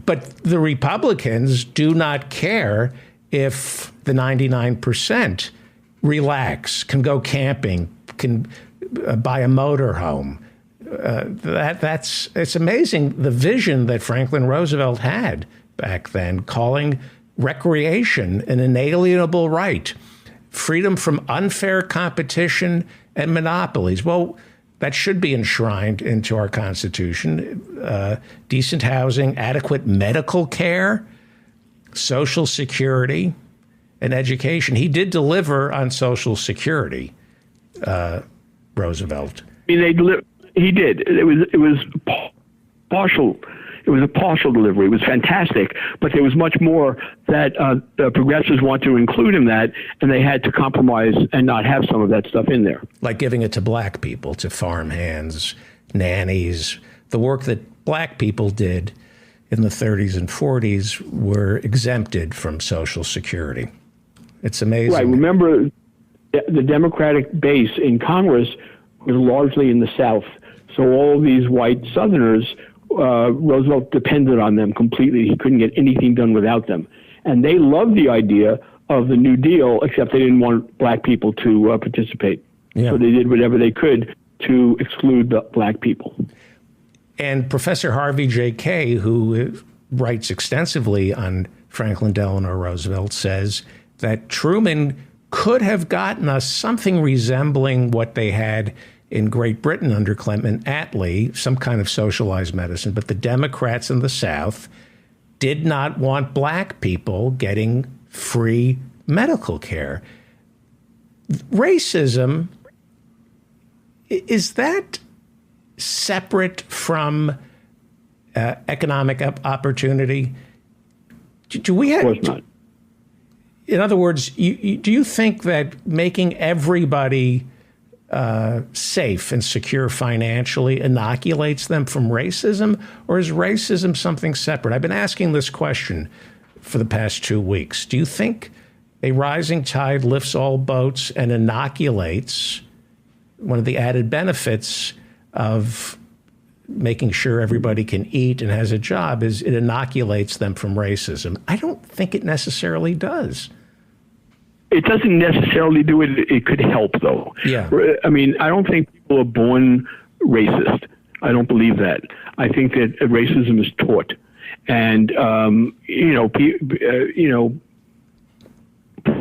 But the Republicans do not care if the 99% relax, can go camping, can buy a motorhome. It's amazing the vision that Franklin Roosevelt had back then, calling recreation an inalienable right, freedom from unfair competition and monopolies. Well, that should be enshrined into our Constitution. Decent housing, adequate medical care, Social Security, and education. He did deliver on Social Security, Roosevelt. I mean, he did. It was partial. It was a partial delivery. It was fantastic, but there was much more that the progressives want to include in that, and they had to compromise and not have some of that stuff in there. Like giving it to black people, to farmhands, nannies. The work that black people did in the 30s and 40s were exempted from Social Security. It's amazing. Right. Remember, the Democratic base in Congress was largely in the South. So all of these white Southerners, Roosevelt depended on them completely. He couldn't get anything done without them. And they loved the idea of the New Deal, except they didn't want black people to participate. Yeah. So they did whatever they could to exclude the black people. And Professor Harvey J. Kaye, who writes extensively on Franklin Delano Roosevelt, says that Truman could have gotten us something resembling what they had in Great Britain under Clement Attlee, some kind of socialized medicine. But the Democrats in the South did not want black people getting free medical care. Racism, is that separate from economic opportunity? Do we have? Of course not. In other words, do you think that making everybody safe and secure financially inoculates them from racism, or is racism something separate? I've been asking this question for the past 2 weeks. Do you think a rising tide lifts all boats and inoculates one of the added benefits of making sure everybody can eat and has a job is it inoculates them from racism? I don't think it necessarily does. It doesn't necessarily do it. It could help, though. Yeah. I mean, I don't think people are born racist. I don't believe that. I think that racism is taught. And,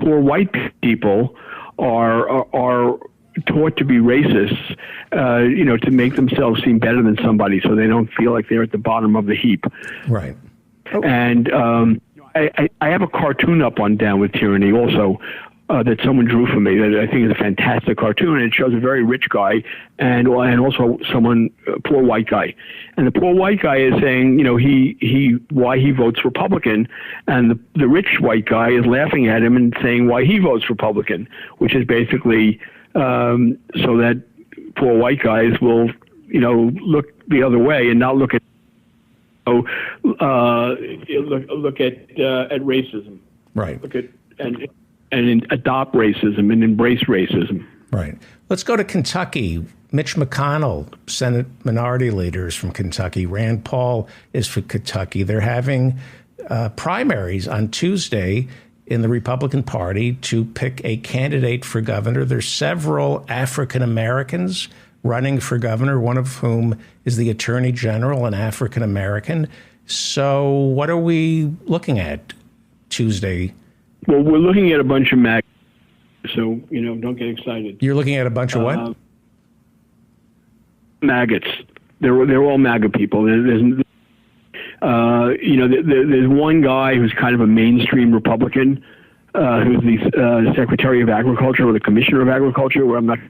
poor white people are taught to be racists, to make themselves seem better than somebody so they don't feel like they're at the bottom of the heap. Right. Oh. And I have a cartoon up on Down with Tyranny also that someone drew for me that I think is a fantastic cartoon. And it shows a very rich guy and also someone, a poor white guy. And the poor white guy is saying, why he votes Republican. And the rich white guy is laughing at him and saying why he votes Republican, which is basically so that poor white guys will, look the other way and not look at look at racism. Right. Look at and adopt racism and embrace racism. Right. Let's go to Kentucky. Mitch McConnell, Senate Minority Leader, is from Kentucky. Rand Paul is from Kentucky. They're having primaries on Tuesday in the Republican Party to pick a candidate for governor. There's several African Americans running for governor, one of whom is the Attorney General, an African American. So what are we looking at Tuesday? Well, we're looking at a bunch of MAGA, so, don't get excited. You're looking at a bunch of what? Maggots. They're all MAGA people. There's one guy who's kind of a mainstream Republican, who's the Secretary of Agriculture or the Commissioner of Agriculture, where I'm not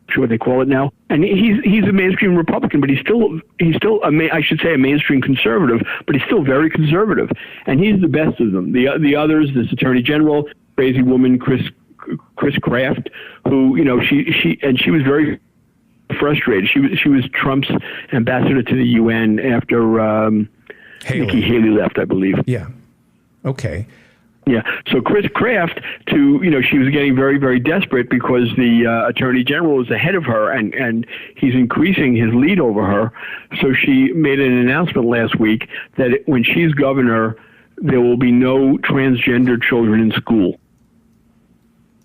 sure what they call it now. And he's a mainstream Republican, but he's still I should say a mainstream conservative, but he's still very conservative. And he's the best of them. The others, this Attorney General, crazy woman, Chris Kraft, who, she was very frustrated. She was Trump's ambassador to the UN after Nikki Haley left, I believe. Yeah. Okay. Yeah. So Chris Kraft, she was getting very, very desperate because the Attorney General is ahead of her and he's increasing his lead over her. So she made an announcement last week that when she's governor, there will be no transgender children in school.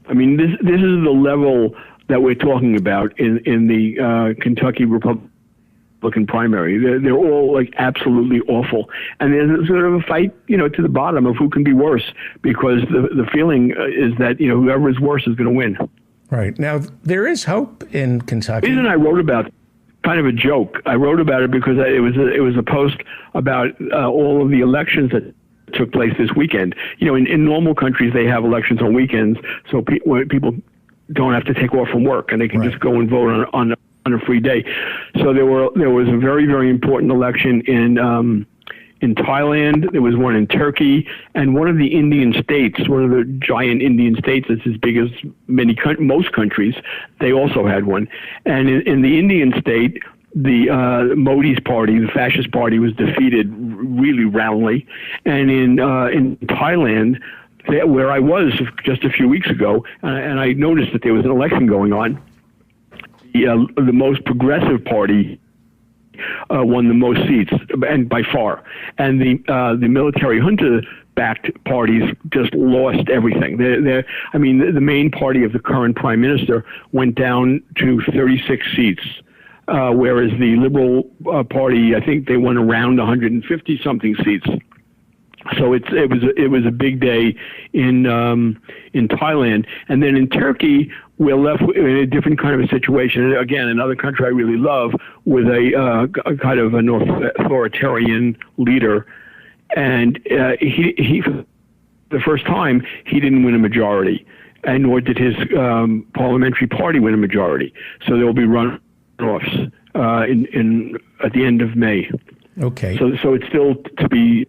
I mean, this is the level that we're talking about in the Kentucky Republican primary. They're all like absolutely awful. And there's sort of a fight, to the bottom of who can be worse, because the feeling is that, whoever is worse is going to win. Right. Now, there is hope in Kentucky. The reason I wrote about it, kind of a joke. I wrote about it because it was a post about all of the elections that took place this weekend. In normal countries, they have elections on weekends, so people don't have to take off from work and they can just go and vote on a free day. So there was a very, very important election in Thailand. There was one in Turkey, and one of the Indian states, one of the giant Indian states that's as big as most countries, they also had one. And in the Indian state, the Modi's party, the fascist party, was defeated really roundly. And in Thailand, where I was just a few weeks ago, and I noticed that there was an election going on, the most progressive party won the most seats, and by far. And the military junta-backed parties just lost everything. The main party of the current prime minister went down to 36 seats, whereas the Liberal Party, I think they won around 150-something seats. So it was a big day in Thailand, and then in Turkey we're left in a different kind of a situation. Again, another country I really love, with a kind of an authoritarian leader, and he for the first time he didn't win a majority, and nor did his parliamentary party win a majority. So there will be runoffs in at the end of May. Okay. So it's still to be.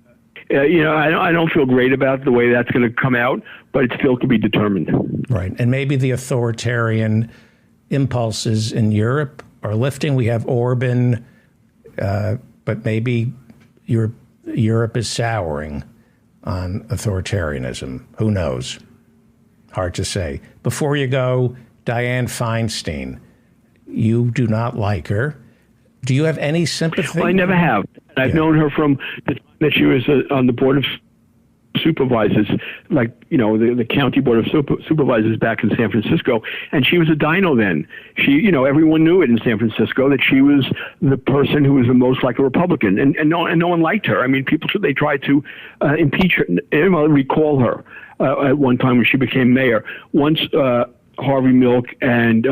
I don't feel great about the way that's going to come out, but it still could be determined. Right. And maybe the authoritarian impulses in Europe are lifting. We have Orban, but maybe Europe is souring on authoritarianism. Who knows? Hard to say. Before you go, Dianne Feinstein, you do not like her. Do you have any sympathy? Well, I never have. I've known her from the time that she was on the Board of Supervisors, like, the county Board of Supervisors back in San Francisco. And she was a dino then. She, everyone knew it in San Francisco that she was the person who was the most like a Republican. And no one liked her. I mean, they tried to impeach her, recall her at one time when she became mayor. Once Harvey Milk and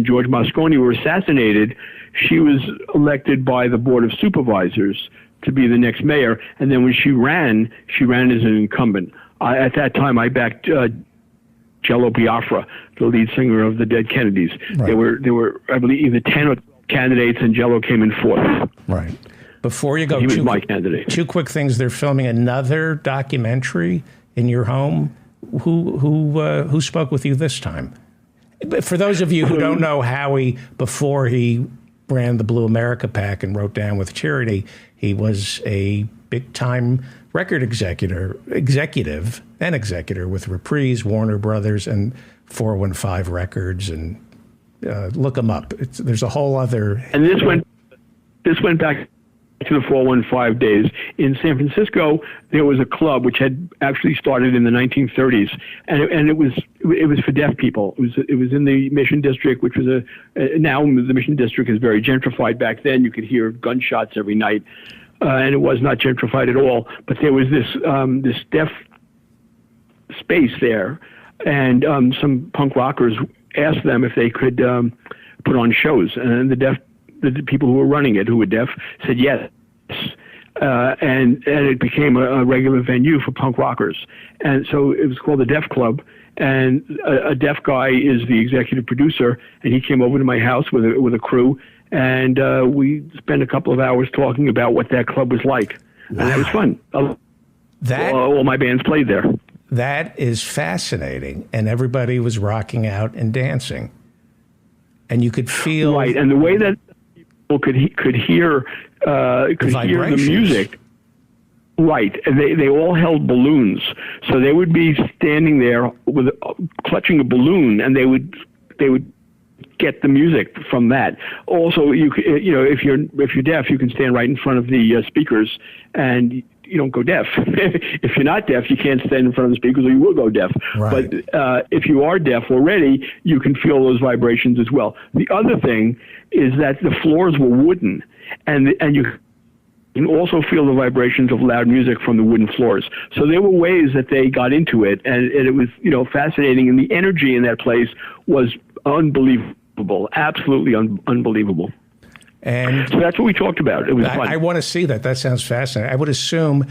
George Moscone were assassinated, she was elected by the Board of Supervisors to be the next mayor. And then when she ran as an incumbent. At that time, I backed Jello Biafra, the lead singer of the Dead Kennedys. Right. There were, I believe, either 10 or 12 candidates, and Jello came in fourth. Right. Before you go, he was my candidate. Two quick things. They're filming another documentary in your home. Who spoke with you this time? But for those of you who don't know Howie, before he ran the Blue America PAC and wrote Down with Tyranny, he was a big-time record executive with Reprise, Warner Brothers, and 415 Records, and look him up. There's a whole other. And this went back to the 415 days. In San Francisco, there was a club which had actually started in the 1930s, and it was for deaf people. It was in the Mission District, which was now the Mission District is very gentrified. Back then, you could hear gunshots every night, and it was not gentrified at all. But there was this deaf space there, and some punk rockers asked them if they could put on shows, and the people who were running it, who were deaf, said yes. And it became a regular venue for punk rockers. And so it was called the Deaf Club. And a deaf guy is the executive producer, and he came over to my house with a crew, and we spent a couple of hours talking about what that club was like. And that was fun. All my bands played there. That is fascinating. And everybody was rocking out and dancing. And you could feel... Right, and the way that people could hear the music. Right, and they all held balloons, so they would be standing there with clutching a balloon, and they would get the music from that. Also, if you're deaf, you can stand right in front of the speakers, and you don't go deaf. If you're not deaf, you can't stand in front of the speakers, or you will go deaf. Right. But if you are deaf already, you can feel those vibrations as well. The other thing is that the floors were wooden, and you can also feel the vibrations of loud music from the wooden floors. So there were ways that they got into it, and it was fascinating, and the energy in that place was unbelievable, absolutely unbelievable. And so that's what we talked about. It was fun. I want to see that. That sounds fascinating. I would assume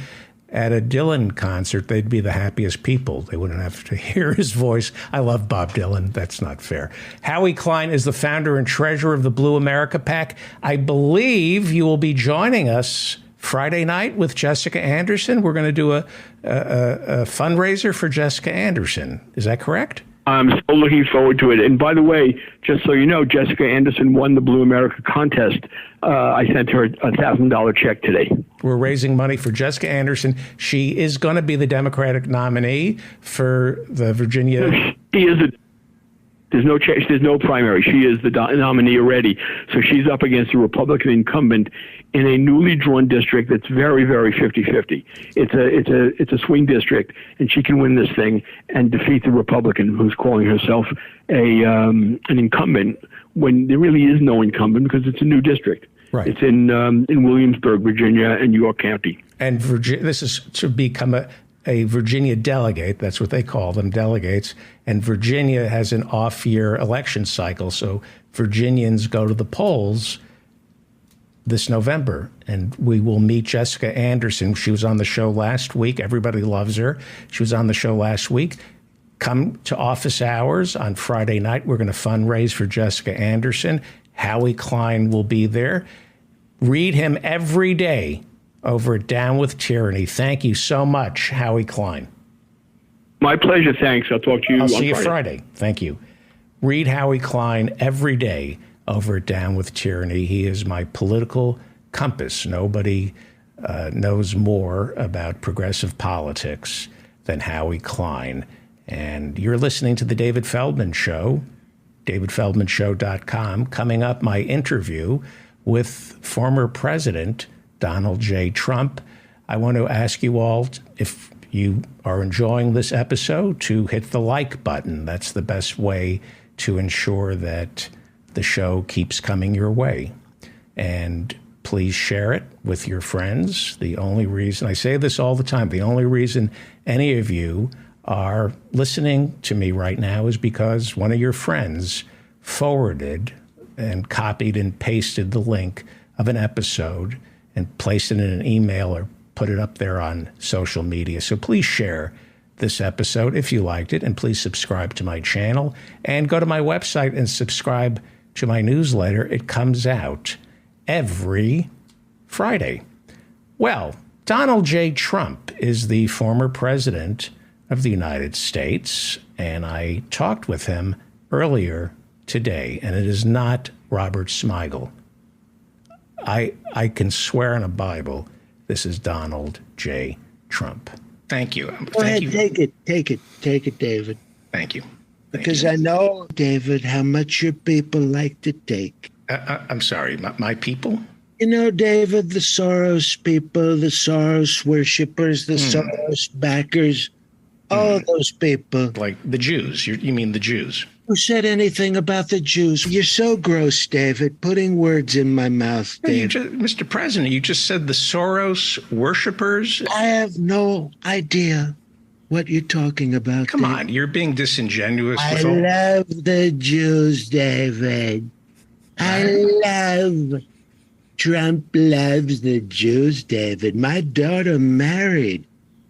at a Dylan concert, they'd be the happiest people. They wouldn't have to hear his voice. I love Bob Dylan. That's not fair. Howie Klein is the founder and treasurer of the Blue America PAC. I believe you will be joining us Friday night with Jessica Anderson. We're going to do a fundraiser for Jessica Anderson. Is that correct? I'm so looking forward to it. And by the way, just so you know, Jessica Anderson won the Blue America contest. I sent her a $1,000 check today. We're raising money for Jessica Anderson. She is going to be the Democratic nominee for the Virginia. She is. There's no primary. She is the nominee already. So she's up against a Republican incumbent in a newly drawn district that's very, very 50-50. It's a swing district, and she can win this thing and defeat the Republican who's calling herself an incumbent when there really is no incumbent because it's a new district. Right. It's in Williamsburg, Virginia, and York County. And this is to become a Virginia delegate. That's what they call them, delegates. And Virginia has an off-year election cycle, so Virginians go to the polls this November, and we will meet Jessica Anderson. She was on the show last week. Everybody loves her. She was on the show last week. Come to office hours on Friday night. We're going to fundraise for Jessica Anderson. Howie Klein will be there. Read him every day over at Down with Tyranny. Thank you so much, Howie Klein. My pleasure. Thanks. I'll talk to you on I'll see you Friday. Friday. Thank you. Read Howie Klein every day over at Down with Tyranny. He is my political compass. Nobody knows more about progressive politics than Howie Klein. And you're listening to The David Feldman Show, davidfeldmanshow.com. Coming up, my interview with former President Donald J. Trump. I want to ask you all, if you are enjoying this episode, to hit the like button. That's the best way to ensure that the show keeps coming your way. And please share it with your friends. The only reason, I say this all the time, the only reason any of you are listening to me right now is because one of your friends forwarded and copied and pasted the link of an episode and placed it in an email or put it up there on social media. So please share this episode if you liked it, and please subscribe to my channel and go to my website and subscribe to my newsletter. It comes out every Friday. Well, Donald J. Trump is the former president of the United States, and I talked with him earlier today, and it is not Robert Smigel. I can swear on a Bible this is Donald J. Trump. Thank you. Go ahead, take it, David. Thank you. Because I know, David, how much your people like to take. I'm sorry, my people? You know, David, the Soros people, the Soros worshippers, the Soros backers, all those people. Like the Jews. You mean the Jews? Who said anything about the Jews? You're so gross, David, putting words in my mouth, David. Mr. President, you just said the Soros worshippers? I have no idea what you're talking about. Come David. on, you're being disingenuous. I love the Jews, David. Trump loves the Jews, David. My daughter married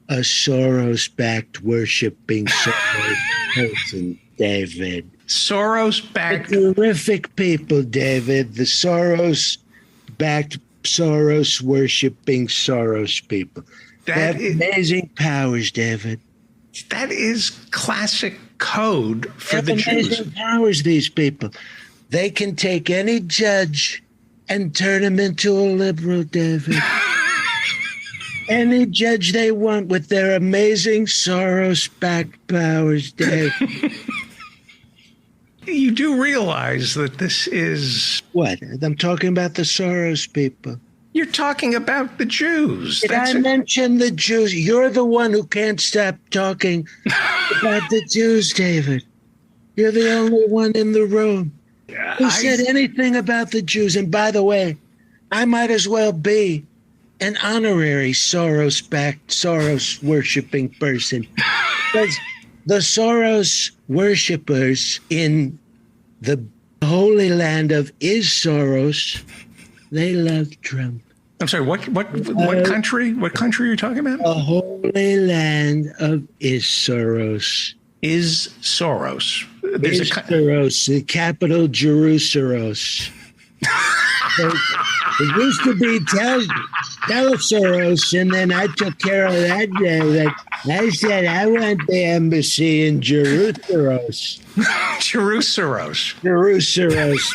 a Soros-backed worshiping Soros person, David. Soros-backed? Terrific people, David. The Soros-backed, Soros-worshipping Soros people. They have amazing powers, David. That is classic code for the Jews. Amazing powers, these people. They can take any judge and turn him into a liberal, David. Any judge they want with their amazing Soros-backed powers, David. You do realize that this is... What? I'm talking about the Soros people. You're talking about the Jews. Did I mention the Jews? You're the one who can't stop talking about the Jews, David. You're the only one in the room who said anything about the Jews. And by the way, I might as well be an honorary Soros-backed, Soros-worshipping person. Because the Soros worshippers in the Holy Land of Is Soros, they love Trump. I'm sorry, what country? What country are you talking about? The Holy Land of Is Soros. Is Soros. Is Soros, the capital Jerusalem. It used to be Telesoros, and then I took care of that, David. I said I want the embassy in Jerusalem. Jerusalem,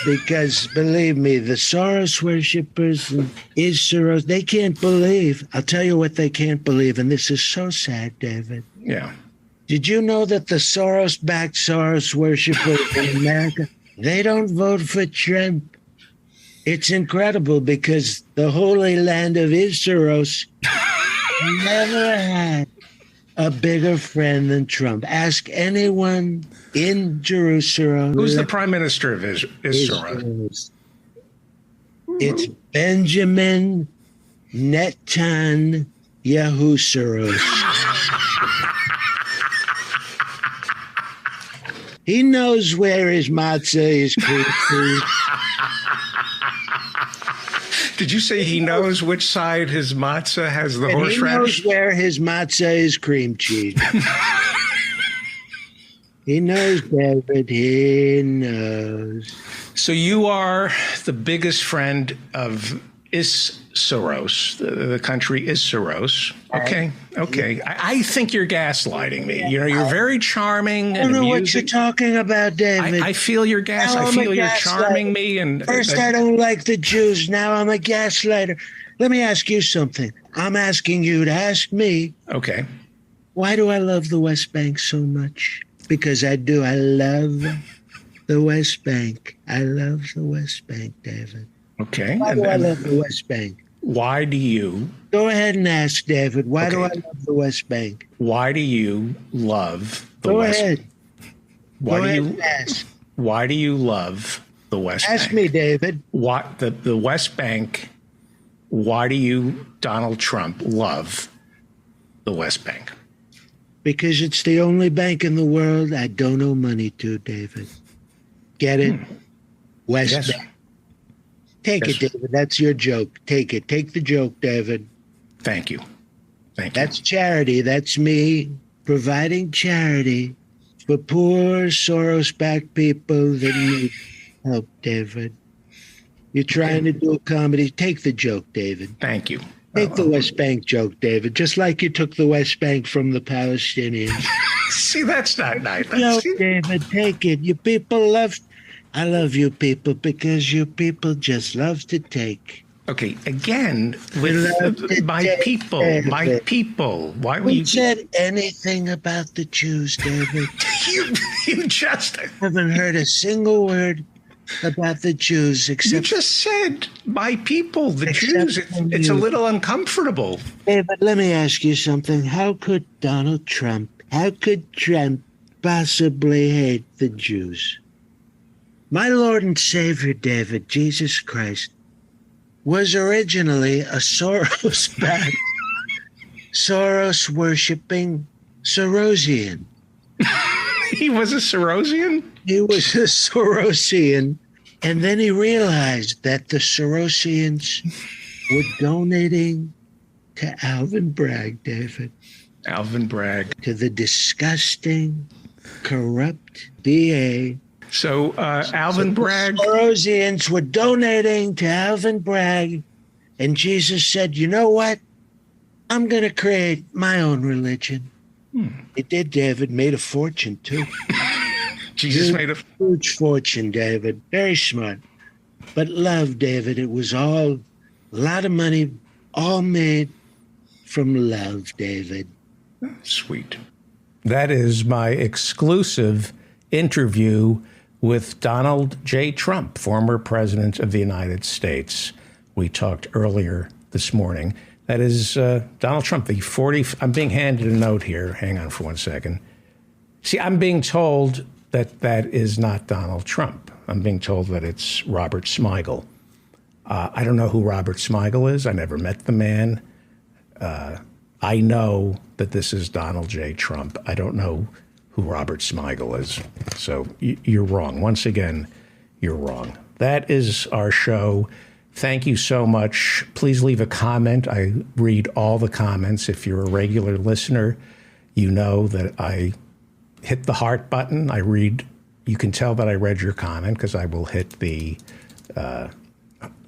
because believe me, the Soros worshippers and Is Soros, they can't believe. I'll tell you what they can't believe, and this is so sad, David. Yeah. Did you know that the Soros-backed Soros worshippers in America, they don't vote for Trump? It's incredible because the Holy Land of Soros never had a bigger friend than Trump. Ask anyone in Jerusalem. Who's the prime minister of Soros? It's Benjamin Netanyahu. Yahoo Soros. He knows where his matzah is cream cheese. Did you say he knows which side his matzah has the And he horseradish? knows where his matzah is cream cheese. He knows, David. He knows. So you are the biggest friend of Soros. The country is Soros. Okay. I think you're gaslighting me. You know, you're very charming. I don't know what you're talking about, David. I feel your gas. Now I I'm feel a you're gaslighter. charming me. And First, I don't like the Jews. Now I'm a gaslighter. Let me ask you something. I'm asking you to ask me, okay. why do I love the West Bank so much? Because I do. I love the West Bank. I love the West Bank, David. Okay. Why do I love the West Bank? Why do you? Go ahead and ask, David. Why do I Okay. love the West Bank? Why do you love the Go West? ahead. Why Go do ahead you? and ask. Why do you love the West Ask Bank? me, David. What the West Bank? Why do you, Donald Trump, love the West Bank? Because it's the only bank in the world I don't owe money to, David. Get it? West Yes. Bank. Take Yes. it, David. That's your joke. Take it. Take the joke, David. Thank you. Thank you. That's charity. That's me providing charity for poor Soros-backed people that need help, David. You're trying to do a comedy. Take the joke, David. Thank you. Take the West Bank joke, David, just like you took the West Bank from the Palestinians. See, that's not nice. No, David, take it. You people love. I love you people because you people just love to take. Okay, again, love with to my take people, my David. people. Why were Who you? said anything about the Jews, David? You just Haven't heard a single word about the Jews you except just said my people, the Except Jews. from It's a you. little uncomfortable. David, let me ask you something. How could Trump possibly hate the Jews? My Lord and Savior, David, Jesus Christ, was originally a Soros-backed, Soros-worshipping Sorosian. He was a Sorosian? He was a Sorosian, and then he realized that the Sorosians were donating to Alvin Bragg, David, Alvin Bragg. to the disgusting, corrupt DA. So Alvin Bragg. The Sorosians were donating to Alvin Bragg, and Jesus said, you know what? I'm going to create my own religion. He did, David, made a fortune, too. Jesus made a. Huge fortune, David. Very smart. But love, David, it was all a lot of money, all made from love, David. Sweet. That is my exclusive interview with Donald J. Trump, former president of the United States. We talked earlier this morning. That is Donald Trump, the 40. I'm being handed a note here. Hang on for 1 second. See, I'm being told that that is not Donald Trump. I'm being told that it's Robert Smigel. I don't know who Robert Smigel is. I never met the man. I know that this is Donald J. Trump. I don't know who Robert Smigel is. So you're wrong. Once again, you're wrong. That is our show. Thank you so much. Please leave a comment. I read all the comments. If you're a regular listener, you know that I hit the heart button. I read. You can tell that I read your comment because I will hit the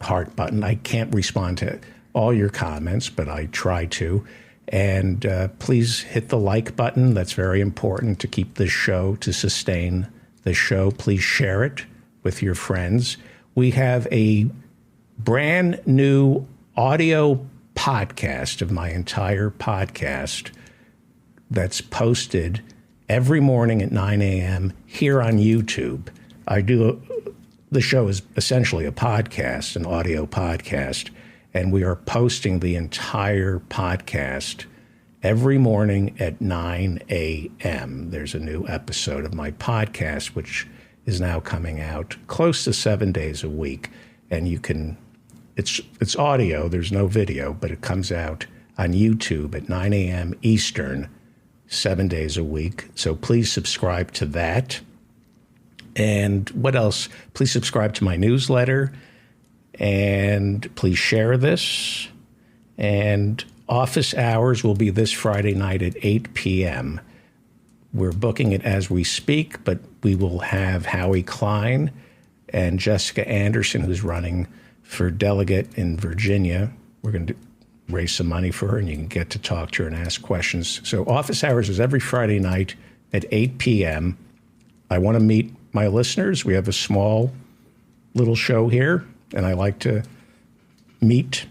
heart button. I can't respond to all your comments, but I try to. And please hit the like button. That's very important to keep this show, to sustain the show. Please share it with your friends. We have a brand new audio podcast of my entire podcast that's posted every morning at 9 a.m. here on YouTube. The show is essentially a podcast, an audio podcast, and we are posting the entire podcast every morning at 9 a.m. There's a new episode of my podcast, which is now coming out close to 7 days a week, and you can. It's audio. There's no video, but it comes out on YouTube at 9 a.m. Eastern, 7 days a week. So please subscribe to that. And what else? Please subscribe to my newsletter. And please share this. And office hours will be this Friday night at 8 p.m. We're booking it as we speak, but we will have Howie Klein and Jessica Anderson, who's running for delegate in Virginia. We're going to raise some money for her, and you can get to talk to her and ask questions. So office hours is every Friday night at 8 p.m. I want to meet my listeners. We have a small little show here, and I like to meet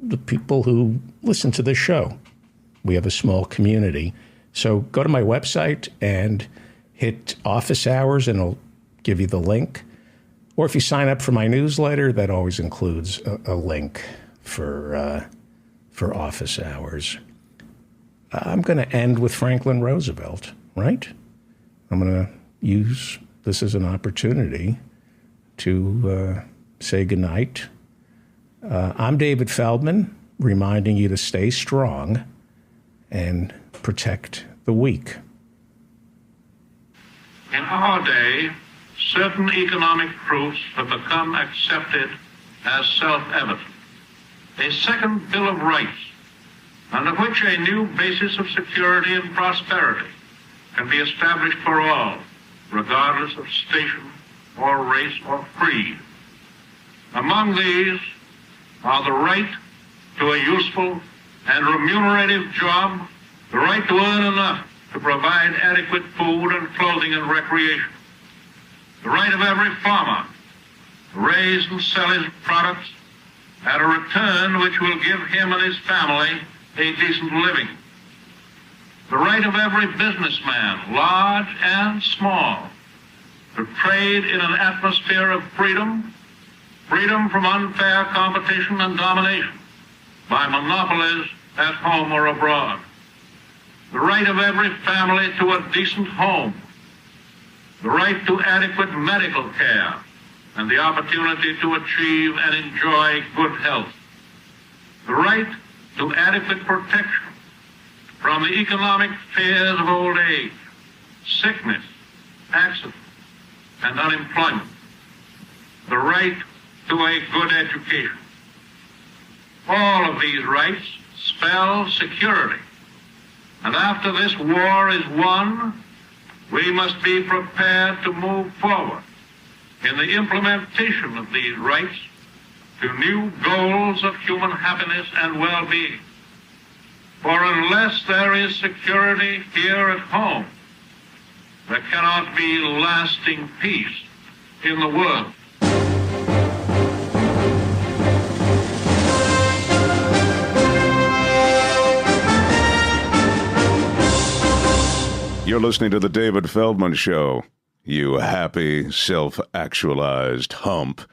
the people who listen to this show. We have a small community. So go to my website and hit office hours, and it'll give you the link. Or if you sign up for my newsletter, that always includes a link for office hours. I'm going to end with Franklin Roosevelt, right? I'm going to use this as an opportunity to say goodnight. I'm David Feldman, reminding you to stay strong and protect the weak. In our day, certain economic proofs have become accepted as self-evident. A second Bill of Rights, under which a new basis of security and prosperity can be established for all, regardless of station or race or creed. Among these are the right to a useful and remunerative job, the right to earn enough to provide adequate food and clothing and recreation, the right of every farmer to raise and sell his products at a return which will give him and his family a decent living, the right of every businessman, large and small, to trade in an atmosphere of freedom, freedom from unfair competition and domination by monopolies at home or abroad, the right of every family to a decent home, the right to adequate medical care and the opportunity to achieve and enjoy good health, the right to adequate protection from the economic fears of old age, sickness, accident, and unemployment, the right to a good education. All of these rights spell security. And after this war is won, we must be prepared to move forward in the implementation of these rights to new goals of human happiness and well-being. For unless there is security here at home, there cannot be lasting peace in the world. You're listening to The David Feldman Show. You happy, self-actualized hump.